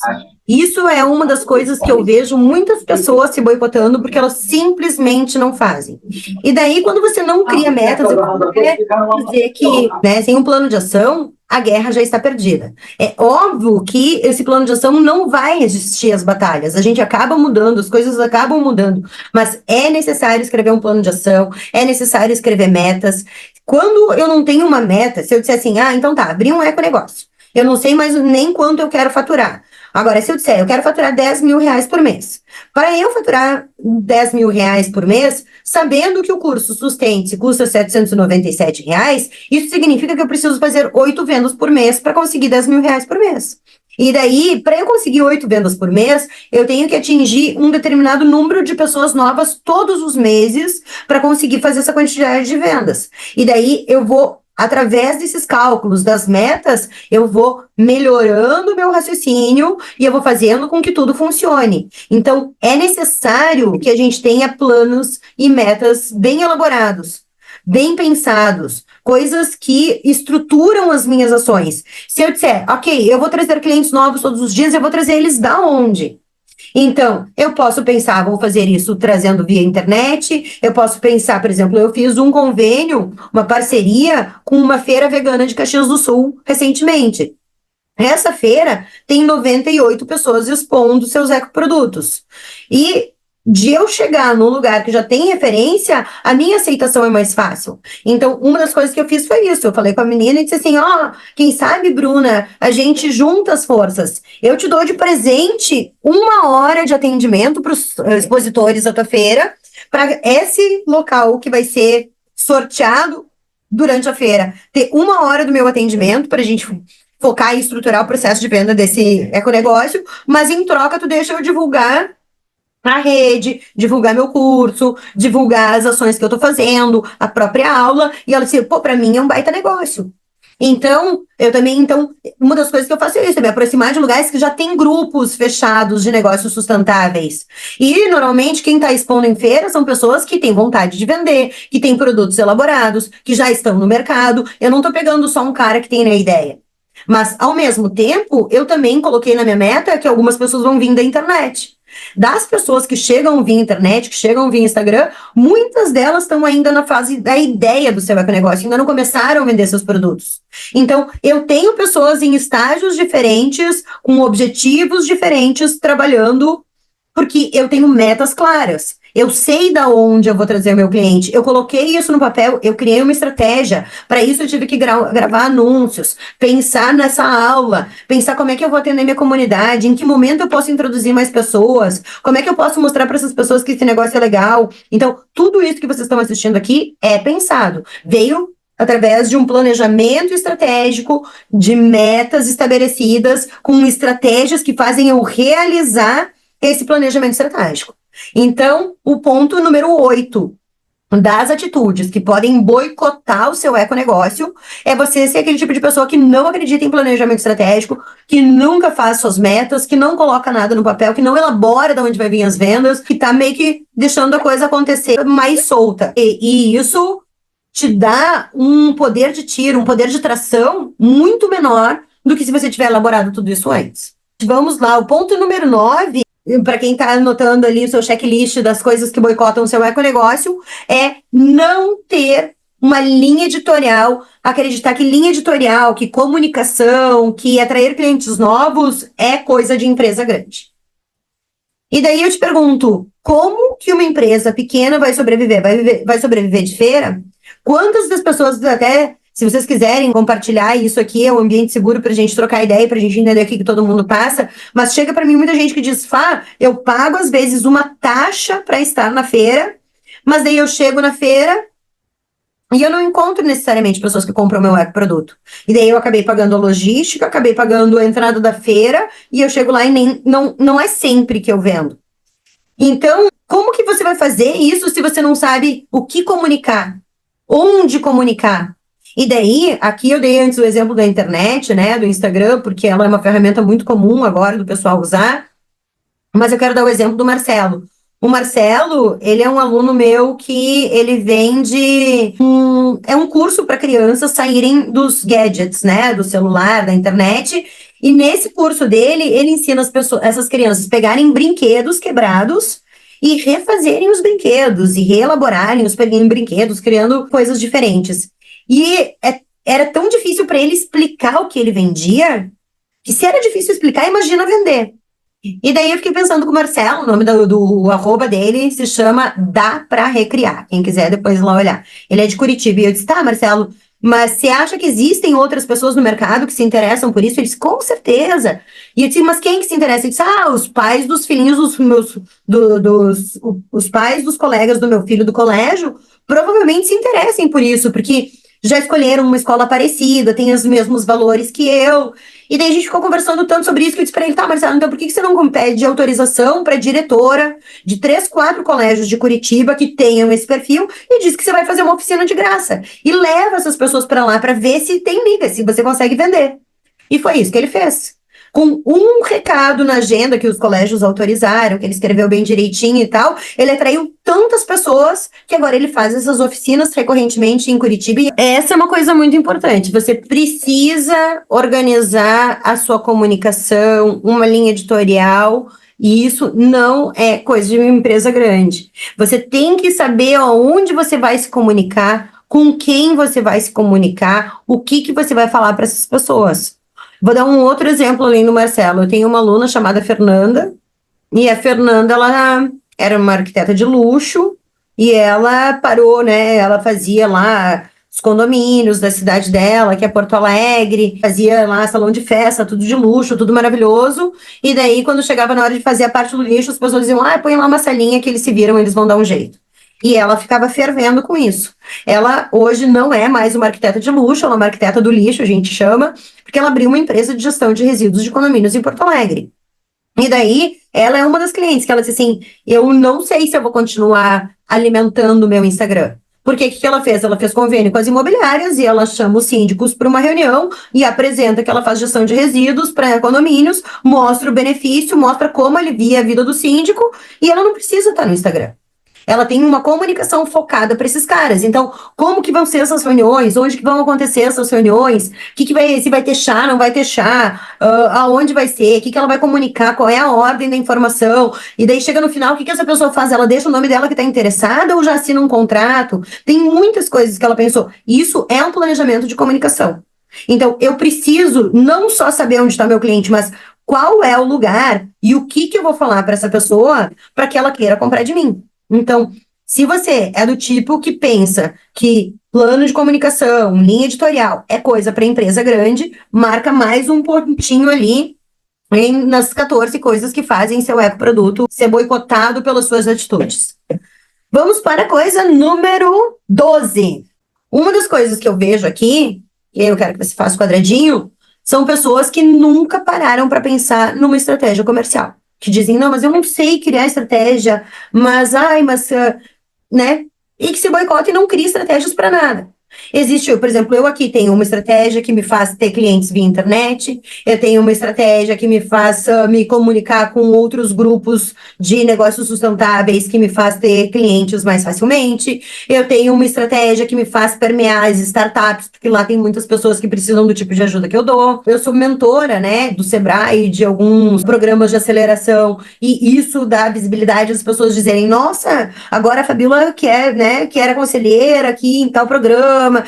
Isso é uma das coisas que eu vejo muitas pessoas se boicotando porque elas simplesmente não fazem. E daí, quando você não cria metas, eu quero dizer que, né, sem um plano de ação, a guerra já está perdida. É óbvio que esse plano de ação não vai resistir às batalhas. A gente acaba mudando, as coisas acabam mudando. Mas é necessário escrever um plano de ação, é necessário escrever metas. Quando eu não tenho uma meta, se eu disser assim, então tá, abri um econegócio. Eu não sei mais nem quanto eu quero faturar. Agora, se eu disser, eu quero faturar 10 mil reais por mês. Para eu faturar 10 mil reais por mês, sabendo que o curso Sustente custa R$ 797 reais, isso significa que eu preciso fazer 8 vendas por mês para conseguir 10 mil reais por mês. E daí, para eu conseguir 8 vendas por mês, eu tenho que atingir um determinado número de pessoas novas todos os meses para conseguir fazer essa quantidade de vendas. E daí, eu vou, através desses cálculos das metas, eu vou melhorando o meu raciocínio e eu vou fazendo com que tudo funcione. Então, é necessário que a gente tenha planos e metas bem elaborados, bem pensados, coisas que estruturam as minhas ações. Se eu disser, ok, eu vou trazer clientes novos todos os dias, eu vou trazer eles da onde? Então, eu posso pensar, vou fazer isso trazendo via internet, eu posso pensar, por exemplo, eu fiz um convênio, uma parceria com uma feira vegana de Caxias do Sul recentemente. Essa feira tem 98 pessoas expondo seus ecoprodutos. E de eu chegar num lugar que já tem referência, a minha aceitação é mais fácil. Então, uma das coisas que eu fiz foi isso. Eu falei com a menina e disse assim, quem sabe, Bruna, a gente junta as forças. Eu te dou de presente 1 hora de atendimento para os expositores da tua feira, para esse local que vai ser sorteado durante a feira, ter 1 hora do meu atendimento para a gente focar e estruturar o processo de venda desse econegócio, mas em troca tu deixa eu divulgar a rede, divulgar meu curso, divulgar as ações que eu tô fazendo, a própria aula, e ela disse, para mim é um baita negócio. Então, uma das coisas que eu faço é isso, é me aproximar de lugares que já tem grupos fechados de negócios sustentáveis. E, normalmente, quem está expondo em feira são pessoas que têm vontade de vender, que têm produtos elaborados, que já estão no mercado. Eu não estou pegando só um cara que tem a ideia. Mas, ao mesmo tempo, eu também coloquei na minha meta que algumas pessoas vão vir da internet. Das pessoas que chegam via internet, que chegam via Instagram, muitas delas estão ainda na fase da ideia do seu econegócio, ainda não começaram a vender seus produtos. Então, eu tenho pessoas em estágios diferentes, com objetivos diferentes, trabalhando, porque eu tenho metas claras. Eu sei da onde eu vou trazer o meu cliente. Eu coloquei isso no papel, eu criei uma estratégia. Para isso, eu tive que gravar anúncios, pensar nessa aula, pensar como é que eu vou atender minha comunidade, em que momento eu posso introduzir mais pessoas, como é que eu posso mostrar para essas pessoas que esse negócio é legal. Então, tudo isso que vocês estão assistindo aqui é pensado. Veio através de um planejamento estratégico, de metas estabelecidas, com estratégias que fazem eu realizar esse planejamento estratégico. Então, o ponto número 8 das atitudes que podem boicotar o seu econegócio é você ser aquele tipo de pessoa que não acredita em planejamento estratégico, que nunca faz suas metas, que não coloca nada no papel, que não elabora de onde vai vir as vendas, que tá meio que deixando a coisa acontecer mais solta. E isso te dá um poder de tiro, um poder de tração muito menor do que se você tiver elaborado tudo isso antes. Vamos lá, o ponto número 9 para quem está anotando ali o seu checklist das coisas que boicotam o seu econegócio, é não ter uma linha editorial, acreditar que linha editorial, que comunicação, que atrair clientes novos é coisa de empresa grande. E daí eu te pergunto, como que uma empresa pequena vai sobreviver? Vai sobreviver de feira? Quantas das pessoas, até se vocês quiserem compartilhar isso aqui, é um ambiente seguro para a gente trocar ideia, para a gente entender o que todo mundo passa, mas chega para mim muita gente que diz, eu pago às vezes uma taxa para estar na feira, mas daí eu chego na feira e eu não encontro necessariamente pessoas que compram o meu produto. E daí eu acabei pagando a logística, acabei pagando a entrada da feira, e eu chego lá e não é sempre que eu vendo. Então, como que você vai fazer isso se você não sabe o que comunicar? Onde comunicar? E daí, aqui eu dei antes o exemplo da internet, né, do Instagram, porque ela é uma ferramenta muito comum agora do pessoal usar, mas eu quero dar o exemplo do Marcelo. O Marcelo, ele é um aluno meu que ele vende é um curso para crianças saírem dos gadgets, né, do celular, da internet, e nesse curso dele, ele ensina essas crianças pegarem brinquedos quebrados e refazerem os brinquedos, e reelaborarem os brinquedos, criando coisas diferentes. E era tão difícil para ele explicar o que ele vendia, que se era difícil explicar, imagina vender. E daí eu fiquei pensando com o Marcelo, o nome do arroba dele se chama Dá Pra Recriar. Quem quiser depois ir lá olhar. Ele é de Curitiba. E eu disse, tá, Marcelo, mas você acha que existem outras pessoas no mercado que se interessam por isso? Ele disse, com certeza. E eu disse, mas quem que se interessa? Ele disse, os pais dos filhinhos dos meus, os pais dos colegas do meu filho do colégio provavelmente se interessem por isso, porque já escolheram uma escola parecida, tem os mesmos valores que eu. E daí a gente ficou conversando tanto sobre isso que eu disse pra ele, tá, Marcelo, então por que você não pede autorização para diretora de 3, 4 colégios de Curitiba que tenham esse perfil e diz que você vai fazer uma oficina de graça. E leva essas pessoas para lá para ver se tem liga, se você consegue vender. E foi isso que ele fez. Com um recado na agenda que os colégios autorizaram, que ele escreveu bem direitinho e tal, ele atraiu tantas pessoas que agora ele faz essas oficinas recorrentemente em Curitiba. E essa é uma coisa muito importante. Você precisa organizar a sua comunicação, uma linha editorial, e isso não é coisa de uma empresa grande. Você tem que saber aonde você vai se comunicar, com quem você vai se comunicar, o que você vai falar para essas pessoas. Vou dar um outro exemplo além do Marcelo. Eu tenho uma aluna chamada Fernanda, e a Fernanda, ela era uma arquiteta de luxo, e ela parou, né? Ela fazia lá os condomínios da cidade dela, que é Porto Alegre, fazia lá salão de festa, tudo de luxo, tudo maravilhoso. E daí, quando chegava na hora de fazer a parte do lixo, as pessoas diziam, põe lá uma salinha que eles se viram, eles vão dar um jeito. E ela ficava fervendo com isso. Ela hoje não é mais uma arquiteta de luxo, ela é uma arquiteta do lixo, a gente chama, porque ela abriu uma empresa de gestão de resíduos de condomínios em Porto Alegre. E daí, ela é uma das clientes que ela disse assim, eu não sei se eu vou continuar alimentando o meu Instagram. Porque o que ela fez? Ela fez convênio com as imobiliárias e ela chama os síndicos para uma reunião e apresenta que ela faz gestão de resíduos para condomínios, mostra o benefício, mostra como alivia a vida do síndico e ela não precisa estar no Instagram. Ela tem uma comunicação focada para esses caras. Então, como que vão ser essas reuniões? Onde que vão acontecer essas reuniões? Se vai ter chá, não vai ter chá? Aonde vai ser? O que ela vai comunicar? Qual é a ordem da informação? E daí chega no final, o que essa pessoa faz? Ela deixa o nome dela que está interessada ou já assina um contrato? Tem muitas coisas que ela pensou. Isso é um planejamento de comunicação. Então, eu preciso não só saber onde está meu cliente, mas qual é o lugar e o que eu vou falar para essa pessoa para que ela queira comprar de mim. Então, se você é do tipo que pensa que plano de comunicação, linha editorial é coisa para empresa grande, marca mais um pontinho ali nas 14 coisas que fazem seu ecoproduto ser boicotado pelas suas atitudes. Vamos para a coisa número 12. Uma das coisas que eu vejo aqui, e aí eu quero que você faça o quadradinho, são pessoas que nunca pararam para pensar numa estratégia comercial. Que dizem, não, mas eu não sei criar estratégia, né? E que se boicota e não cria estratégias para nada. Existe, por exemplo, eu aqui tenho uma estratégia que me faz ter clientes via internet, eu tenho uma estratégia que me faz me comunicar com outros grupos de negócios sustentáveis, que me faz ter clientes mais facilmente, eu tenho uma estratégia que me faz permear as startups, porque lá tem muitas pessoas que precisam do tipo de ajuda que eu dou. Eu sou mentora, né, do Sebrae, de alguns programas de aceleração, e isso dá visibilidade às pessoas dizerem, nossa, agora a Fabíola quer, né, que era conselheira aqui em tal programa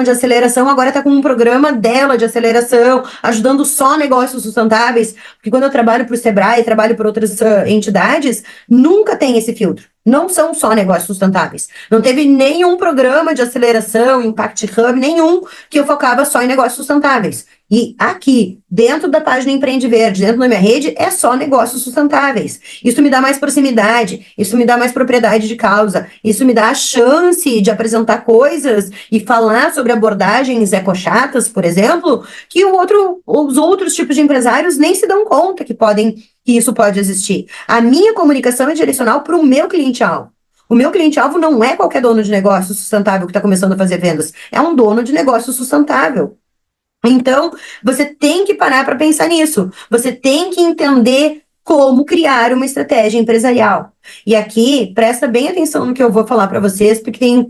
de aceleração, agora está com um programa dela de aceleração, ajudando só negócios sustentáveis, porque quando eu trabalho para o Sebrae, trabalho por outras entidades, nunca tem esse filtro. Não são só negócios sustentáveis. Não teve nenhum programa de aceleração, Impact Hub, nenhum que eu focava só em negócios sustentáveis. E aqui, dentro da página Empreende Verde, dentro da minha rede, é só negócios sustentáveis. Isso me dá mais proximidade, isso me dá mais propriedade de causa, isso me dá a chance de apresentar coisas e falar sobre abordagens ecochatas, por exemplo, que os outros tipos de empresários nem se dão conta que isso pode existir. A minha comunicação é direcional para o meu cliente-alvo. O meu cliente-alvo não é qualquer dono de negócio sustentável que está começando a fazer vendas, é um dono de negócio sustentável. Então, você tem que parar para pensar nisso. Você tem que entender como criar uma estratégia empresarial. E aqui, presta bem atenção no que eu vou falar para vocês, porque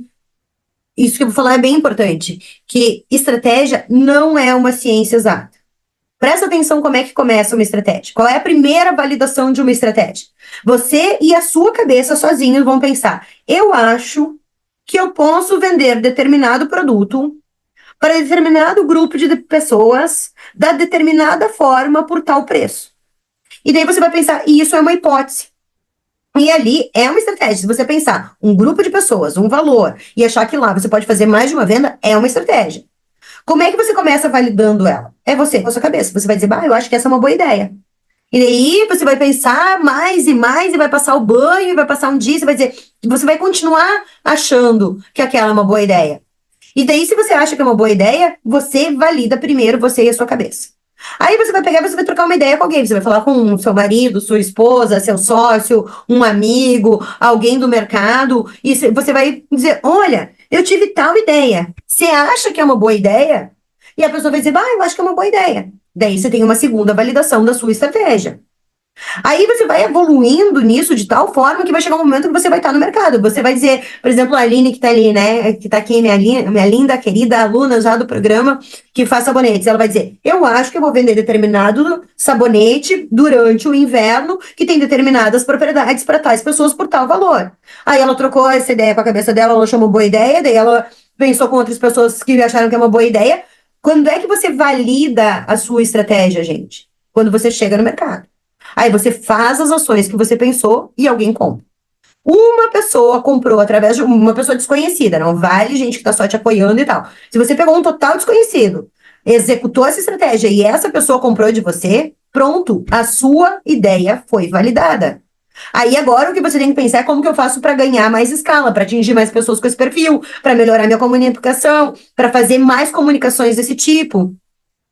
isso que eu vou falar é bem importante, que estratégia não é uma ciência exata. Presta atenção como é que começa uma estratégia. Qual é a primeira validação de uma estratégia? Você e a sua cabeça sozinhos vão pensar, eu acho que eu posso vender determinado produto para determinado grupo de pessoas, da determinada forma, por tal preço. E daí você vai pensar, e isso é uma hipótese. E ali é uma estratégia. Se você pensar um grupo de pessoas, um valor, e achar que lá você pode fazer mais de uma venda, é uma estratégia. Como é que você começa validando ela? É você, com a sua cabeça. Você vai dizer, eu acho que essa é uma boa ideia. E daí você vai pensar mais e mais, e vai passar o banho, e vai passar um dia, você vai dizer, você vai continuar achando que aquela é uma boa ideia. E daí, se você acha que é uma boa ideia, você valida primeiro você e a sua cabeça. Aí você vai pegar, você vai trocar uma ideia com alguém. Você vai falar com seu marido, sua esposa, seu sócio, um amigo, alguém do mercado, e você vai dizer: olha, eu tive tal ideia. Você acha que é uma boa ideia? E a pessoa vai dizer: eu acho que é uma boa ideia. Daí você tem uma segunda validação da sua estratégia. Aí você vai evoluindo nisso de tal forma que vai chegar um momento que você vai estar no mercado. Você vai dizer, por exemplo, a Aline que está ali, né? Que está aqui, minha linda, querida aluna já do programa, que faz sabonetes. Ela vai dizer: eu acho que eu vou vender determinado sabonete durante o inverno que tem determinadas propriedades para tais pessoas por tal valor. Aí ela trocou essa ideia com a cabeça dela, ela chamou boa ideia, daí ela pensou com outras pessoas que acharam que é uma boa ideia. Quando é que você valida a sua estratégia, gente? Quando você chega no mercado. Aí você faz as ações que você pensou e alguém compra. Uma pessoa comprou através de uma pessoa desconhecida, não vale gente que está só te apoiando e tal. Se você pegou um total desconhecido, executou essa estratégia e essa pessoa comprou de você, pronto, a sua ideia foi validada. Aí agora o que você tem que pensar é como que eu faço para ganhar mais escala, para atingir mais pessoas com esse perfil, para melhorar minha comunicação, para fazer mais comunicações desse tipo.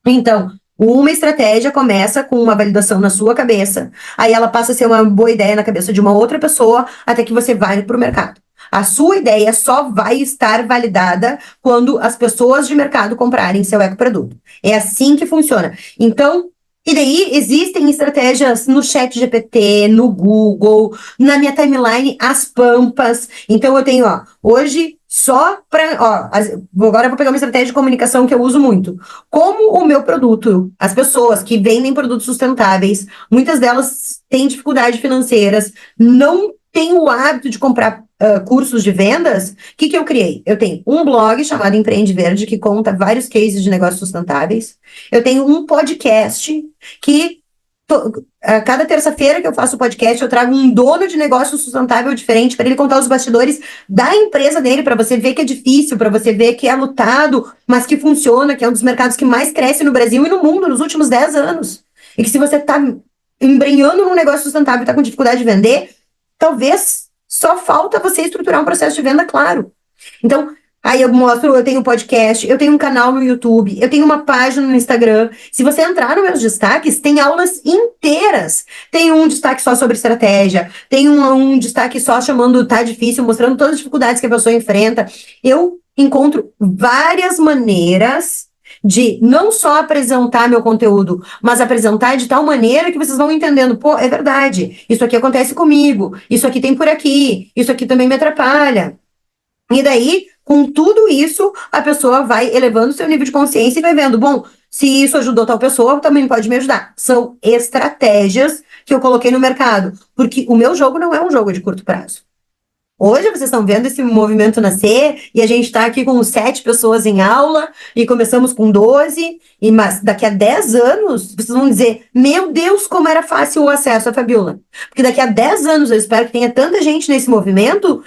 Então, uma estratégia começa com uma validação na sua cabeça, aí ela passa a ser uma boa ideia na cabeça de uma outra pessoa, até que você vai para o mercado. A sua ideia só vai estar validada quando as pessoas de mercado comprarem seu ecoproduto. É assim que funciona. Então, e daí existem estratégias no chat GPT, no Google, na minha timeline, as pampas. Então eu tenho, hoje só para, agora eu vou pegar uma estratégia de comunicação que eu uso muito. Como o meu produto, as pessoas que vendem produtos sustentáveis, muitas delas têm dificuldades financeiras, não têm o hábito de comprar cursos de vendas, o que eu criei? Eu tenho um blog chamado Empreende Verde, que conta vários cases de negócios sustentáveis. Eu tenho um podcast que a cada terça-feira que eu faço o podcast, eu trago um dono de negócio sustentável diferente para ele contar os bastidores da empresa dele, para você ver que é difícil, para você ver que é lutado, mas que funciona, que é um dos mercados que mais cresce no Brasil e no mundo nos últimos 10 anos. E que se você está embrenhando num negócio sustentável e está com dificuldade de vender, talvez só falta você estruturar um processo de venda claro. Então, aí eu mostro, eu tenho um podcast, eu tenho um canal no YouTube, eu tenho uma página no Instagram. Se você entrar nos meus destaques, tem aulas inteiras. Tem um destaque só sobre estratégia, tem um destaque só chamando tá difícil, mostrando todas as dificuldades que a pessoa enfrenta. Eu encontro várias maneiras de não só apresentar meu conteúdo, mas apresentar de tal maneira que vocês vão entendendo, pô, é verdade, isso aqui acontece comigo, isso aqui tem por aqui, isso aqui também me atrapalha. E daí, com tudo isso, a pessoa vai elevando seu nível de consciência e vai vendo, bom, se isso ajudou tal pessoa, também pode me ajudar. São estratégias que eu coloquei no mercado, porque o meu jogo não é um jogo de curto prazo. Hoje vocês estão vendo esse movimento nascer e a gente está aqui com 7 pessoas em aula e começamos com 12, mas daqui a 10 anos vocês vão dizer, meu Deus, como era fácil o acesso à Fabiola. Porque daqui a 10 anos eu espero que tenha tanta gente nesse movimento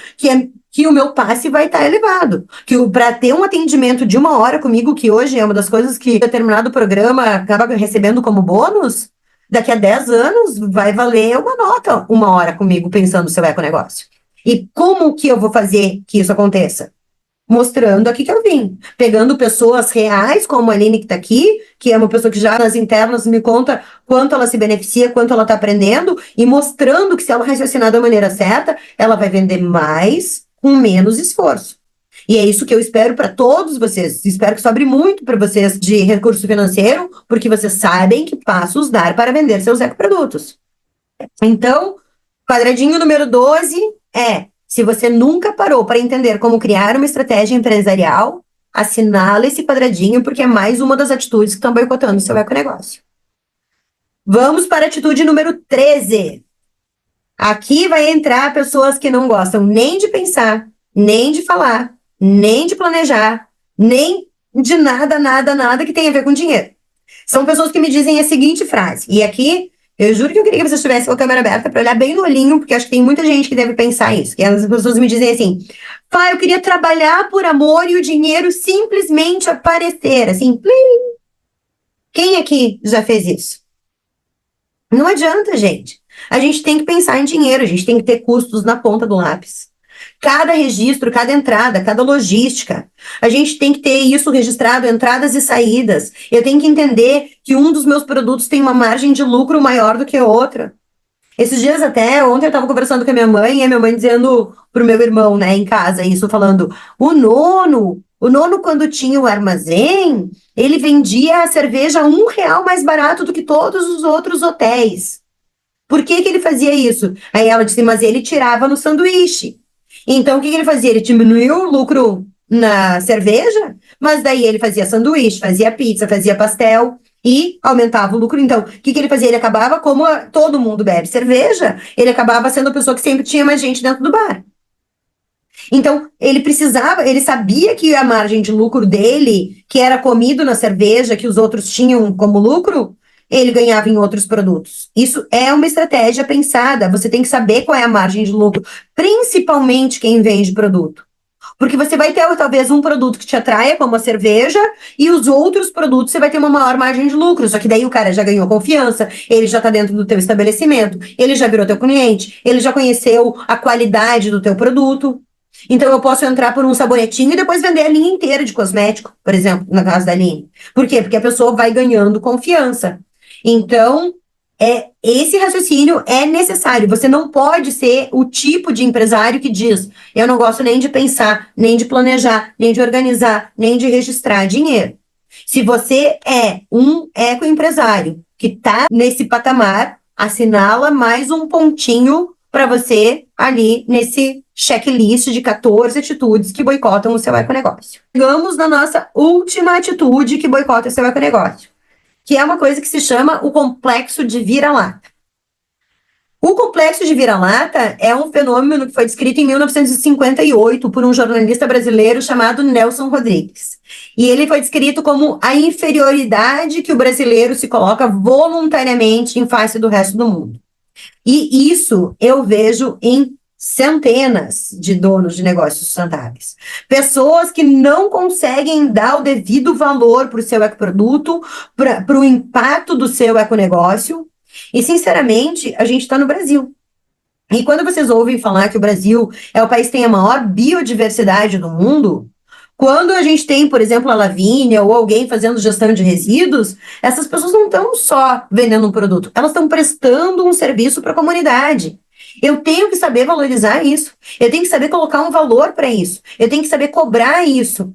que o meu passe vai estar elevado. Que para ter um atendimento de 1 hora comigo, que hoje é uma das coisas que determinado programa acaba recebendo como bônus, daqui a 10 anos vai valer uma nota 1 hora comigo pensando no seu econegócio. E como que eu vou fazer que isso aconteça? Mostrando aqui que eu vim. Pegando pessoas reais, como a Aline que está aqui, que é uma pessoa que já nas internas me conta quanto ela se beneficia, quanto ela está aprendendo, e mostrando que se ela raciocinar da maneira certa, ela vai vender mais com menos esforço. E é isso que eu espero para todos vocês. Espero que sobre muito para vocês de recurso financeiro, porque vocês sabem que passos dar para vender seus ecoprodutos. Então, quadradinho número 12 se você nunca parou para entender como criar uma estratégia empresarial, assinala esse quadradinho, porque é mais uma das atitudes que estão boicotando o seu econegócio. Vamos para a atitude número 13. Aqui vai entrar pessoas que não gostam nem de pensar, nem de falar, nem de planejar, nem de nada que tenha a ver com dinheiro. São pessoas que me dizem a seguinte frase, e aqui eu juro que eu queria que você estivesse com a câmera aberta para olhar bem no olhinho, porque acho que tem muita gente que deve pensar isso. Que as pessoas me dizem assim, eu queria trabalhar por amor e o dinheiro simplesmente aparecer, assim, plim. Quem aqui já fez isso? Não adianta, gente. A gente tem que pensar em dinheiro, a gente tem que ter custos na ponta do lápis. Cada registro, cada entrada, cada logística. A gente tem que ter isso registrado, entradas e saídas. Eu tenho que entender que um dos meus produtos tem uma margem de lucro maior do que a outra. Esses dias até, ontem eu estava conversando com a minha mãe, e a minha mãe dizendo pro meu irmão, né, em casa, isso, falando, o nono quando tinha o armazém, ele vendia a cerveja R$ 1 mais barato do que todos os outros hotéis. Por que ele fazia isso? Aí ela disse, mas ele tirava no sanduíche. Então, o que ele fazia? Ele diminuiu o lucro na cerveja, mas daí ele fazia sanduíche, fazia pizza, fazia pastel e aumentava o lucro. Então, o que ele fazia? Ele acabava, como todo mundo bebe cerveja, ele acabava sendo a pessoa que sempre tinha mais gente dentro do bar. Então, ele sabia que a margem de lucro dele, que era comido na cerveja, que os outros tinham como lucro, ele ganhava em outros produtos. Isso é uma estratégia pensada. Você tem que saber qual é a margem de lucro, principalmente quem vende produto. Porque você vai ter, talvez, um produto que te atraia, como a cerveja, e os outros produtos você vai ter uma maior margem de lucro. Só que daí o cara já ganhou confiança, ele já está dentro do teu estabelecimento, ele já virou teu cliente, ele já conheceu a qualidade do teu produto. Então, eu posso entrar por um sabonetinho e depois vender a linha inteira de cosmético, por exemplo, na casa da Aline. Por quê? Porque a pessoa vai ganhando confiança. Então, esse raciocínio é necessário. Você não pode ser o tipo de empresário que diz, eu não gosto nem de pensar, nem de planejar, nem de organizar, nem de registrar dinheiro. Se você é um ecoempresário que está nesse patamar, assinala mais um pontinho para você ali nesse checklist de 14 atitudes que boicotam o seu econegócio. Chegamos na nossa última atitude que boicota o seu econegócio, que é uma coisa que se chama o complexo de vira-lata. O complexo de vira-lata é um fenômeno que foi descrito em 1958 por um jornalista brasileiro chamado Nelson Rodrigues. E ele foi descrito como a inferioridade que o brasileiro se coloca voluntariamente em face do resto do mundo. E isso eu vejo em centenas de donos de negócios sustentáveis. Pessoas que não conseguem dar o devido valor para o seu ecoproduto, para o impacto do seu econegócio. E, sinceramente, a gente está no Brasil. E quando vocês ouvem falar que o Brasil é o país que tem a maior biodiversidade do mundo, quando a gente tem, por exemplo, a Lavínia ou alguém fazendo gestão de resíduos, essas pessoas não estão só vendendo um produto, elas estão prestando um serviço para a comunidade. Eu tenho que saber valorizar isso. Eu tenho que saber colocar um valor para isso. Eu tenho que saber cobrar isso.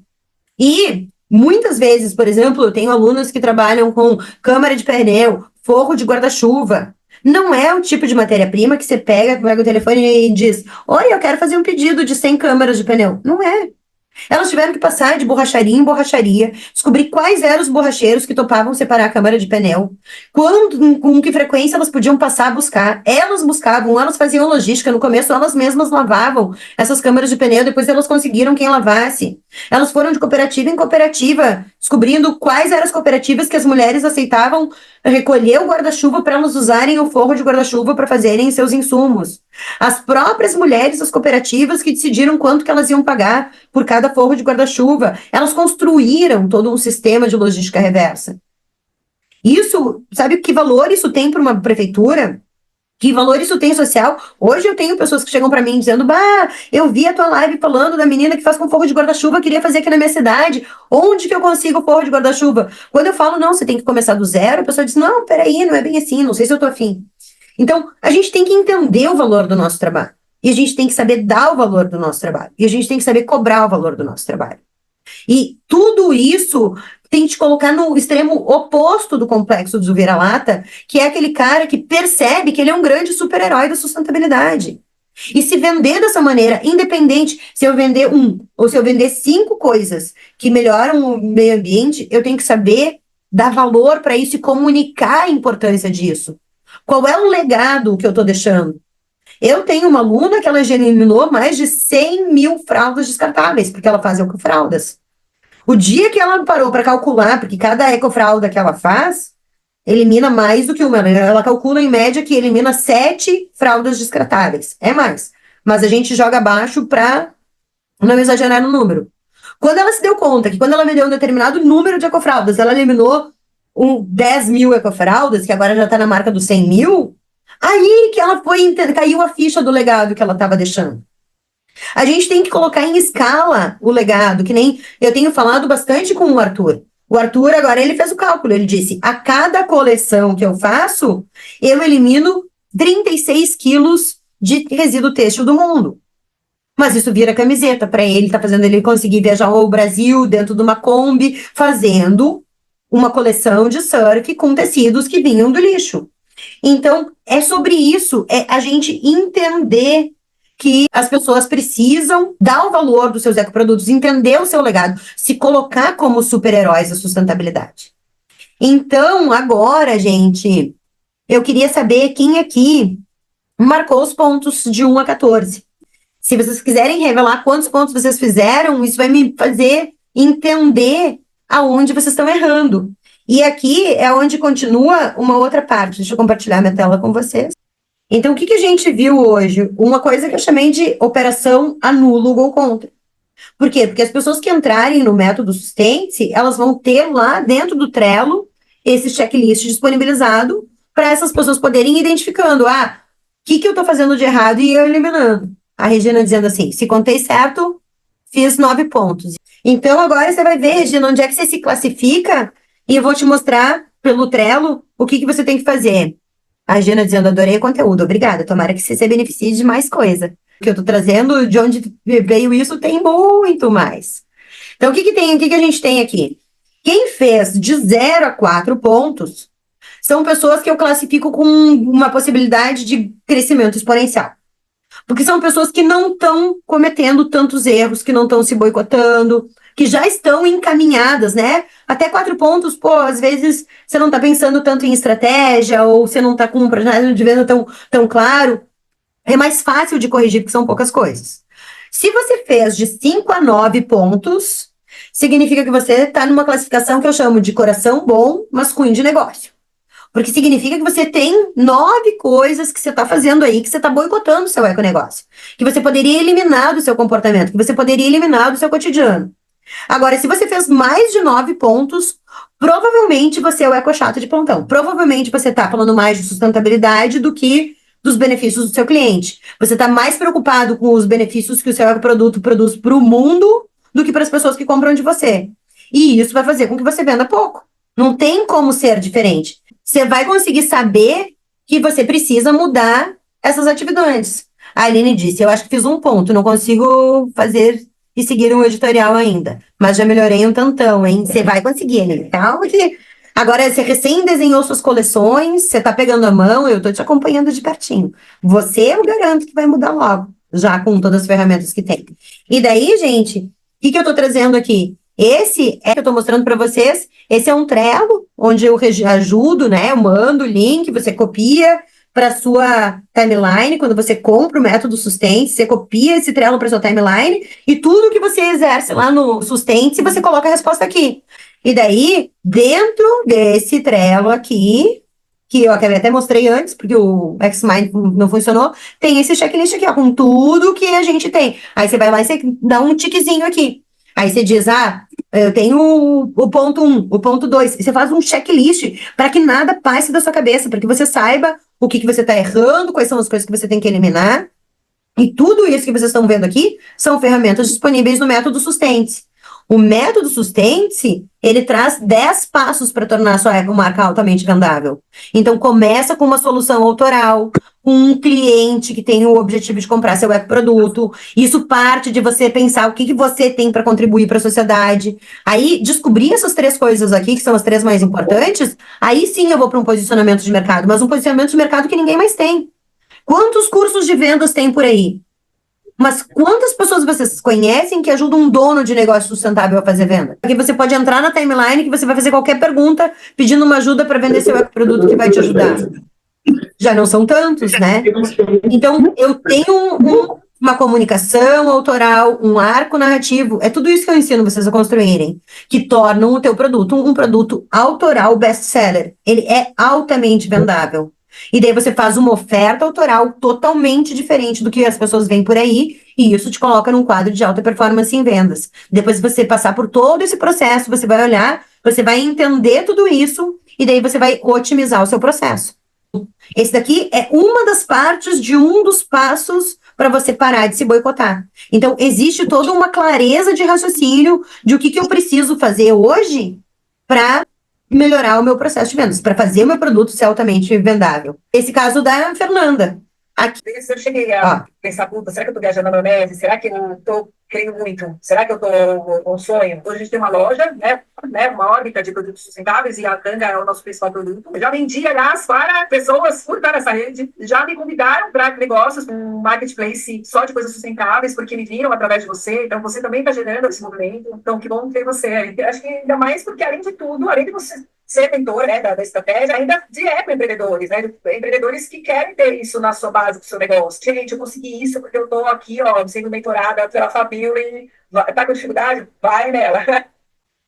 E muitas vezes, por exemplo, eu tenho alunos que trabalham com câmara de pneu, forro de guarda-chuva. Não é o tipo de matéria-prima que você pega o telefone e diz: Oi, eu quero fazer um pedido de 100 câmaras de pneu. Não é. Elas tiveram que passar de borracharia em borracharia, descobrir quais eram os borracheiros que topavam separar a câmara de pneu, quando, com que frequência elas podiam passar a buscar. Elas buscavam, elas faziam logística. No começo, elas mesmas lavavam essas câmaras de pneu, depois elas conseguiram quem lavasse. Elas foram de cooperativa em cooperativa, descobrindo quais eram as cooperativas que as mulheres aceitavam recolher o guarda-chuva para elas usarem o forro de guarda-chuva para fazerem seus insumos. As próprias mulheres, as cooperativas que decidiram quanto que elas iam pagar por cada forro de guarda-chuva. Elas construíram todo um sistema de logística reversa. Isso, sabe que valor isso tem para uma prefeitura? Que valor isso tem social? Hoje eu tenho pessoas que chegam para mim dizendo: Bah, eu vi a tua live falando da menina que faz com forro de guarda-chuva, queria fazer aqui na minha cidade. Onde que eu consigo forro de guarda-chuva? Quando eu falo, não, você tem que começar do zero, a pessoa diz: Não, peraí, não é bem assim, não sei se eu tô afim. Então, a gente tem que entender o valor do nosso trabalho. E a gente tem que saber dar o valor do nosso trabalho. E a gente tem que saber cobrar o valor do nosso trabalho. E tudo isso tem que te colocar no extremo oposto do complexo do vira-lata, que é aquele cara que percebe que ele é um grande super-herói da sustentabilidade. E se vender dessa maneira, independente se eu vender ou se eu vender 5 coisas que melhoram o meio ambiente, eu tenho que saber dar valor para isso e comunicar a importância disso. Qual é o legado que eu estou deixando? Eu tenho uma aluna que ela já eliminou mais de 100 mil fraldas descartáveis, porque ela faz ecofraldas. O dia que ela parou para calcular, porque cada ecofralda que ela faz, elimina mais do que uma. Ela calcula em média que elimina 7 fraldas descartáveis. É mais. Mas a gente joga abaixo para não exagerar no número. Quando ela se deu conta que quando ela vendeu um determinado número de ecofraldas, ela eliminou 10 mil ecofraldas, que agora já está na marca dos 100 mil, aí que ela caiu a ficha do legado que ela estava deixando. A gente tem que colocar em escala o legado, que nem eu tenho falado bastante com o Arthur. O Arthur, agora, ele fez o cálculo, ele disse, a cada coleção que eu faço, eu elimino 36 quilos de resíduo têxtil do mundo. Mas isso vira camiseta para ele, tá fazendo ele conseguir viajar ao Brasil dentro de uma Kombi, fazendo uma coleção de surf com tecidos que vinham do lixo. Então, é sobre isso, é a gente entender que as pessoas precisam dar o valor dos seus ecoprodutos, entender o seu legado, se colocar como super-heróis da sustentabilidade. Então, agora, gente, eu queria saber quem aqui marcou os pontos de 1 a 14. Se vocês quiserem revelar quantos pontos vocês fizeram, isso vai me fazer entender aonde vocês estão errando. E aqui é onde continua uma outra parte. Deixa eu compartilhar minha tela com vocês. Então, o que a gente viu hoje? Uma coisa que eu chamei de operação anula o gol contra. Por quê? Porque as pessoas que entrarem no método Sustente, elas vão ter lá dentro do Trello esse checklist disponibilizado para essas pessoas poderem ir identificando, o que eu estou fazendo de errado e ir eliminando. A Regina dizendo assim, se contei certo, fiz 9 pontos. Então, agora você vai ver, Regina, onde é que você se classifica e eu vou te mostrar pelo Trello o que você tem que fazer. A Regina dizendo, adorei o conteúdo, obrigada, tomara que você se beneficie de mais coisa. O que eu estou trazendo, de onde veio isso, tem muito mais. Então, o que a gente tem aqui? Quem fez de 0 a 4 pontos são pessoas que eu classifico com uma possibilidade de crescimento exponencial. Porque são pessoas que não estão cometendo tantos erros, que não estão se boicotando, que já estão encaminhadas, né? Até 4 pontos, pô, às vezes você não está pensando tanto em estratégia, ou você não está com um projeto de venda tão claro. É mais fácil de corrigir, porque são poucas coisas. Se você fez de 5 a 9 pontos, significa que você está numa classificação que eu chamo de coração bom, mas ruim de negócio. Porque significa que você tem 9 coisas que você está fazendo aí, que você está boicotando o seu econegócio. Que você poderia eliminar do seu comportamento, que você poderia eliminar do seu cotidiano. Agora, se você fez mais de 9 pontos, provavelmente você é o ecochato de plantão. Provavelmente você está falando mais de sustentabilidade do que dos benefícios do seu cliente. Você está mais preocupado com os benefícios que o seu ecoproduto produz para o mundo do que para as pessoas que compram de você. E isso vai fazer com que você venda pouco. Não tem como ser diferente. Você vai conseguir saber que você precisa mudar essas atividades. A Aline disse, eu acho que fiz um ponto, não consigo fazer e seguir um editorial ainda, mas já melhorei um tantão, hein? Você vai conseguir, Aline. Calma que agora você recém desenhou suas coleções, você tá pegando a mão, eu tô te acompanhando de pertinho. Você, eu garanto que vai mudar logo, já com todas as ferramentas que tem. E daí, gente, o que que eu tô trazendo aqui? Esse é que eu tô mostrando para vocês. Esse é um Trello, onde eu ajudo, né? Eu mando o link, você copia para sua timeline. Quando você compra o método Sustente, você copia esse Trello para sua timeline e tudo que você exerce lá no Sustente, você coloca a resposta aqui. E daí, dentro desse Trello aqui, que eu até mostrei antes, porque o Xmind não funcionou, tem esse checklist aqui, ó, com tudo que a gente tem. Aí você vai lá e você dá um tiquezinho aqui. Aí você diz, eu tenho o ponto 1, o ponto 2. E você faz um checklist para que nada passe da sua cabeça, para que você saiba o que você está errando, quais são as coisas que você tem que eliminar. E tudo isso que vocês estão vendo aqui são ferramentas disponíveis no método Sustente. O método Sustente, ele traz 10 passos para tornar a sua marca altamente vendável. Então, começa com uma solução autoral, um cliente que tem o objetivo de comprar seu ecoproduto. Isso parte de você pensar o que você tem para contribuir para a sociedade. Aí, descobrir essas 3 coisas aqui, que são as 3 mais importantes, aí sim eu vou para um posicionamento de mercado, mas um posicionamento de mercado que ninguém mais tem. Quantos cursos de vendas tem por aí? Mas quantas pessoas vocês conhecem que ajudam um dono de negócio sustentável a fazer venda? Porque você pode entrar na timeline que você vai fazer qualquer pergunta pedindo uma ajuda para vender seu produto que vai te ajudar. Já não são tantos, né? Então, eu tenho uma comunicação autoral, um arco narrativo, é tudo isso que eu ensino vocês a construírem, que tornam o teu produto um produto autoral best-seller. Ele é altamente vendável. E daí você faz uma oferta autoral totalmente diferente do que as pessoas veem por aí, e isso te coloca num quadro de alta performance em vendas. Depois de você passar por todo esse processo, você vai olhar, você vai entender tudo isso, e daí você vai otimizar o seu processo. Esse daqui é uma das partes de um dos passos para você parar de se boicotar. Então, existe toda uma clareza de raciocínio de o que eu preciso fazer hoje para melhorar o meu processo de vendas, para fazer o meu produto ser altamente vendável. Esse caso da Fernanda. Aqui, Eu cheguei a pensar, puta, será que eu tô viajando na maionese? Será que eu tô querendo muito? Será que eu tô com um sonho? Hoje a gente tem uma loja, né, uma órbita de produtos sustentáveis e a Tanga é o nosso principal produto. Eu já vendi, aliás, para pessoas por estar nessa rede. Já me convidaram para negócios, um marketplace só de coisas sustentáveis, porque me viram através de você. Então, você também está gerando esse movimento. Então, que bom ter você aí. Acho que ainda mais porque, além de tudo, além de você ser mentor, né, da estratégia, ainda de ecoempreendedores, né, empreendedores que querem ter isso na sua base do seu negócio. Gente, eu consegui isso porque eu estou aqui, ó, sendo mentorada pela Fabiola, tá com dificuldade? Vai nela.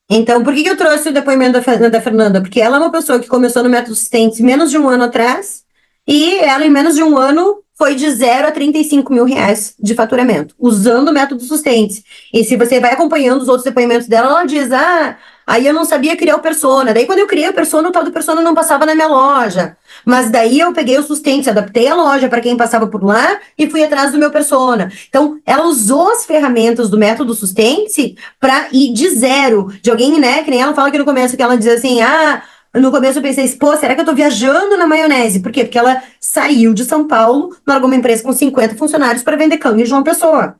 Então, por que eu trouxe o depoimento da Fernanda? Porque ela é uma pessoa que começou no Método Assistente menos de um ano atrás, e ela, em menos de um ano, foi de 0 a 35 mil reais de faturamento, usando o método Sustente. E se você vai acompanhando os outros depoimentos dela, ela diz, aí eu não sabia criar o persona. Daí, quando eu criei o persona, o tal do persona não passava na minha loja. Mas daí eu peguei o Sustente, adaptei a loja para quem passava por lá e fui atrás do meu persona. Então, ela usou as ferramentas do método Sustente para ir de zero, de alguém, né, que nem ela fala que no começo, que ela diz assim, no começo eu pensei, pô, será que eu tô viajando na maionese? Por quê? Porque ela saiu de São Paulo, largou uma empresa com 50 funcionários para vender cão em João Pessoa.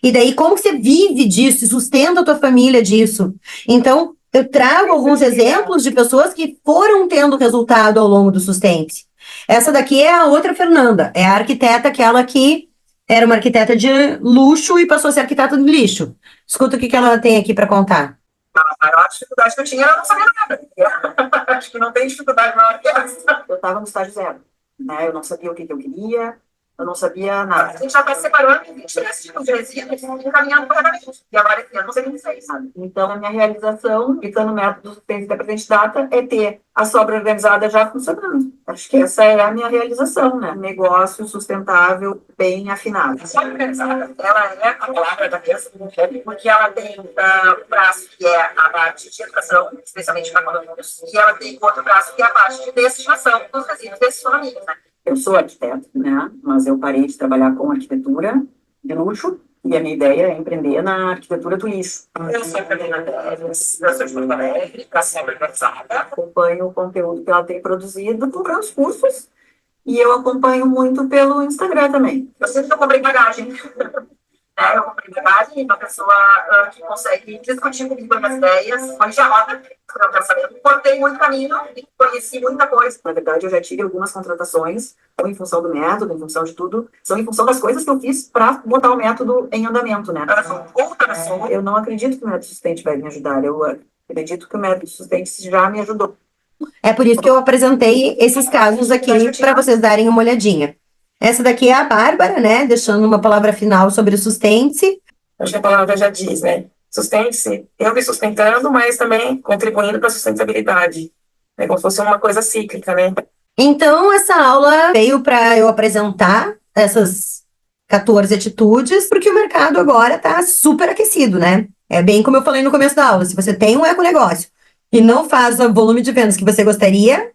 E daí, como que você vive disso e sustenta a tua família disso? Então, eu trago alguns exemplos de pessoas que foram tendo resultado ao longo do Sustente. Essa daqui é a outra Fernanda, é a arquiteta, aquela que era uma arquiteta de luxo e passou a ser arquiteta de lixo. Escuta o que ela tem aqui para contar. A maior dificuldade que eu tinha era não saber nada. Acho que não tem dificuldade maior que essa. Eu estava no estágio zero, né? Eu não sabia o que eu queria, eu não sabia nada. A gente já está separando em 23 tipos de resíduos e encaminhando corretamente. E agora esse ano não sei o que fez, sabe? Então, a minha realização, aplicando o método Sustente da Presente Data, é ter a sobra organizada já funcionando. Acho que essa é a minha realização, né? Negócio sustentável, bem afinado. A sobra organizada, ela é a palavra da vez, porque ela tem um braço que é a parte de educação, especialmente para condomínios, e ela tem outro braço que é a parte de destinação dos resíduos desses condomínios, né? Eu sou arquiteta, né? Mas eu parei de trabalhar com arquitetura de luxo e a minha ideia é empreender na arquitetura do lixo. Eu sou Carolina Neves, eu sou de Porto Alegre, para sempre organizada. Acompanho o conteúdo que ela tem produzido, comprando os cursos E eu acompanho muito pelo Instagram também. Eu sempre que eu comprei bagagem. Eu comprei bagagem, uma pessoa que consegue discutir comigo as minhas ideias, uma idiota, eu quero saber. Cortei muito caminho e conheci muita coisa. Na verdade, eu já tive algumas contratações, ou em função do método, em função de tudo, são em função das coisas que eu fiz para botar o método em andamento, né? Eu não acredito que o método sustente vai me ajudar, eu acredito que o método sustente já me ajudou. É por isso que eu apresentei esses casos aqui para vocês darem uma olhadinha. Essa daqui é a Bárbara, né? Deixando uma palavra final sobre o Sustente-se. Acho que a palavra já diz, né? Sustente-se, eu me sustentando, mas também contribuindo para a sustentabilidade. É como se fosse uma coisa cíclica, né? Então, essa aula veio para eu apresentar essas 14 atitudes, porque o mercado agora está super aquecido, né? É bem como eu falei no começo da aula: se você tem um econegócio e não faz o volume de vendas que você gostaria,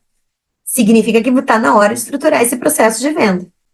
significa que está na hora de estruturar esse processo de venda.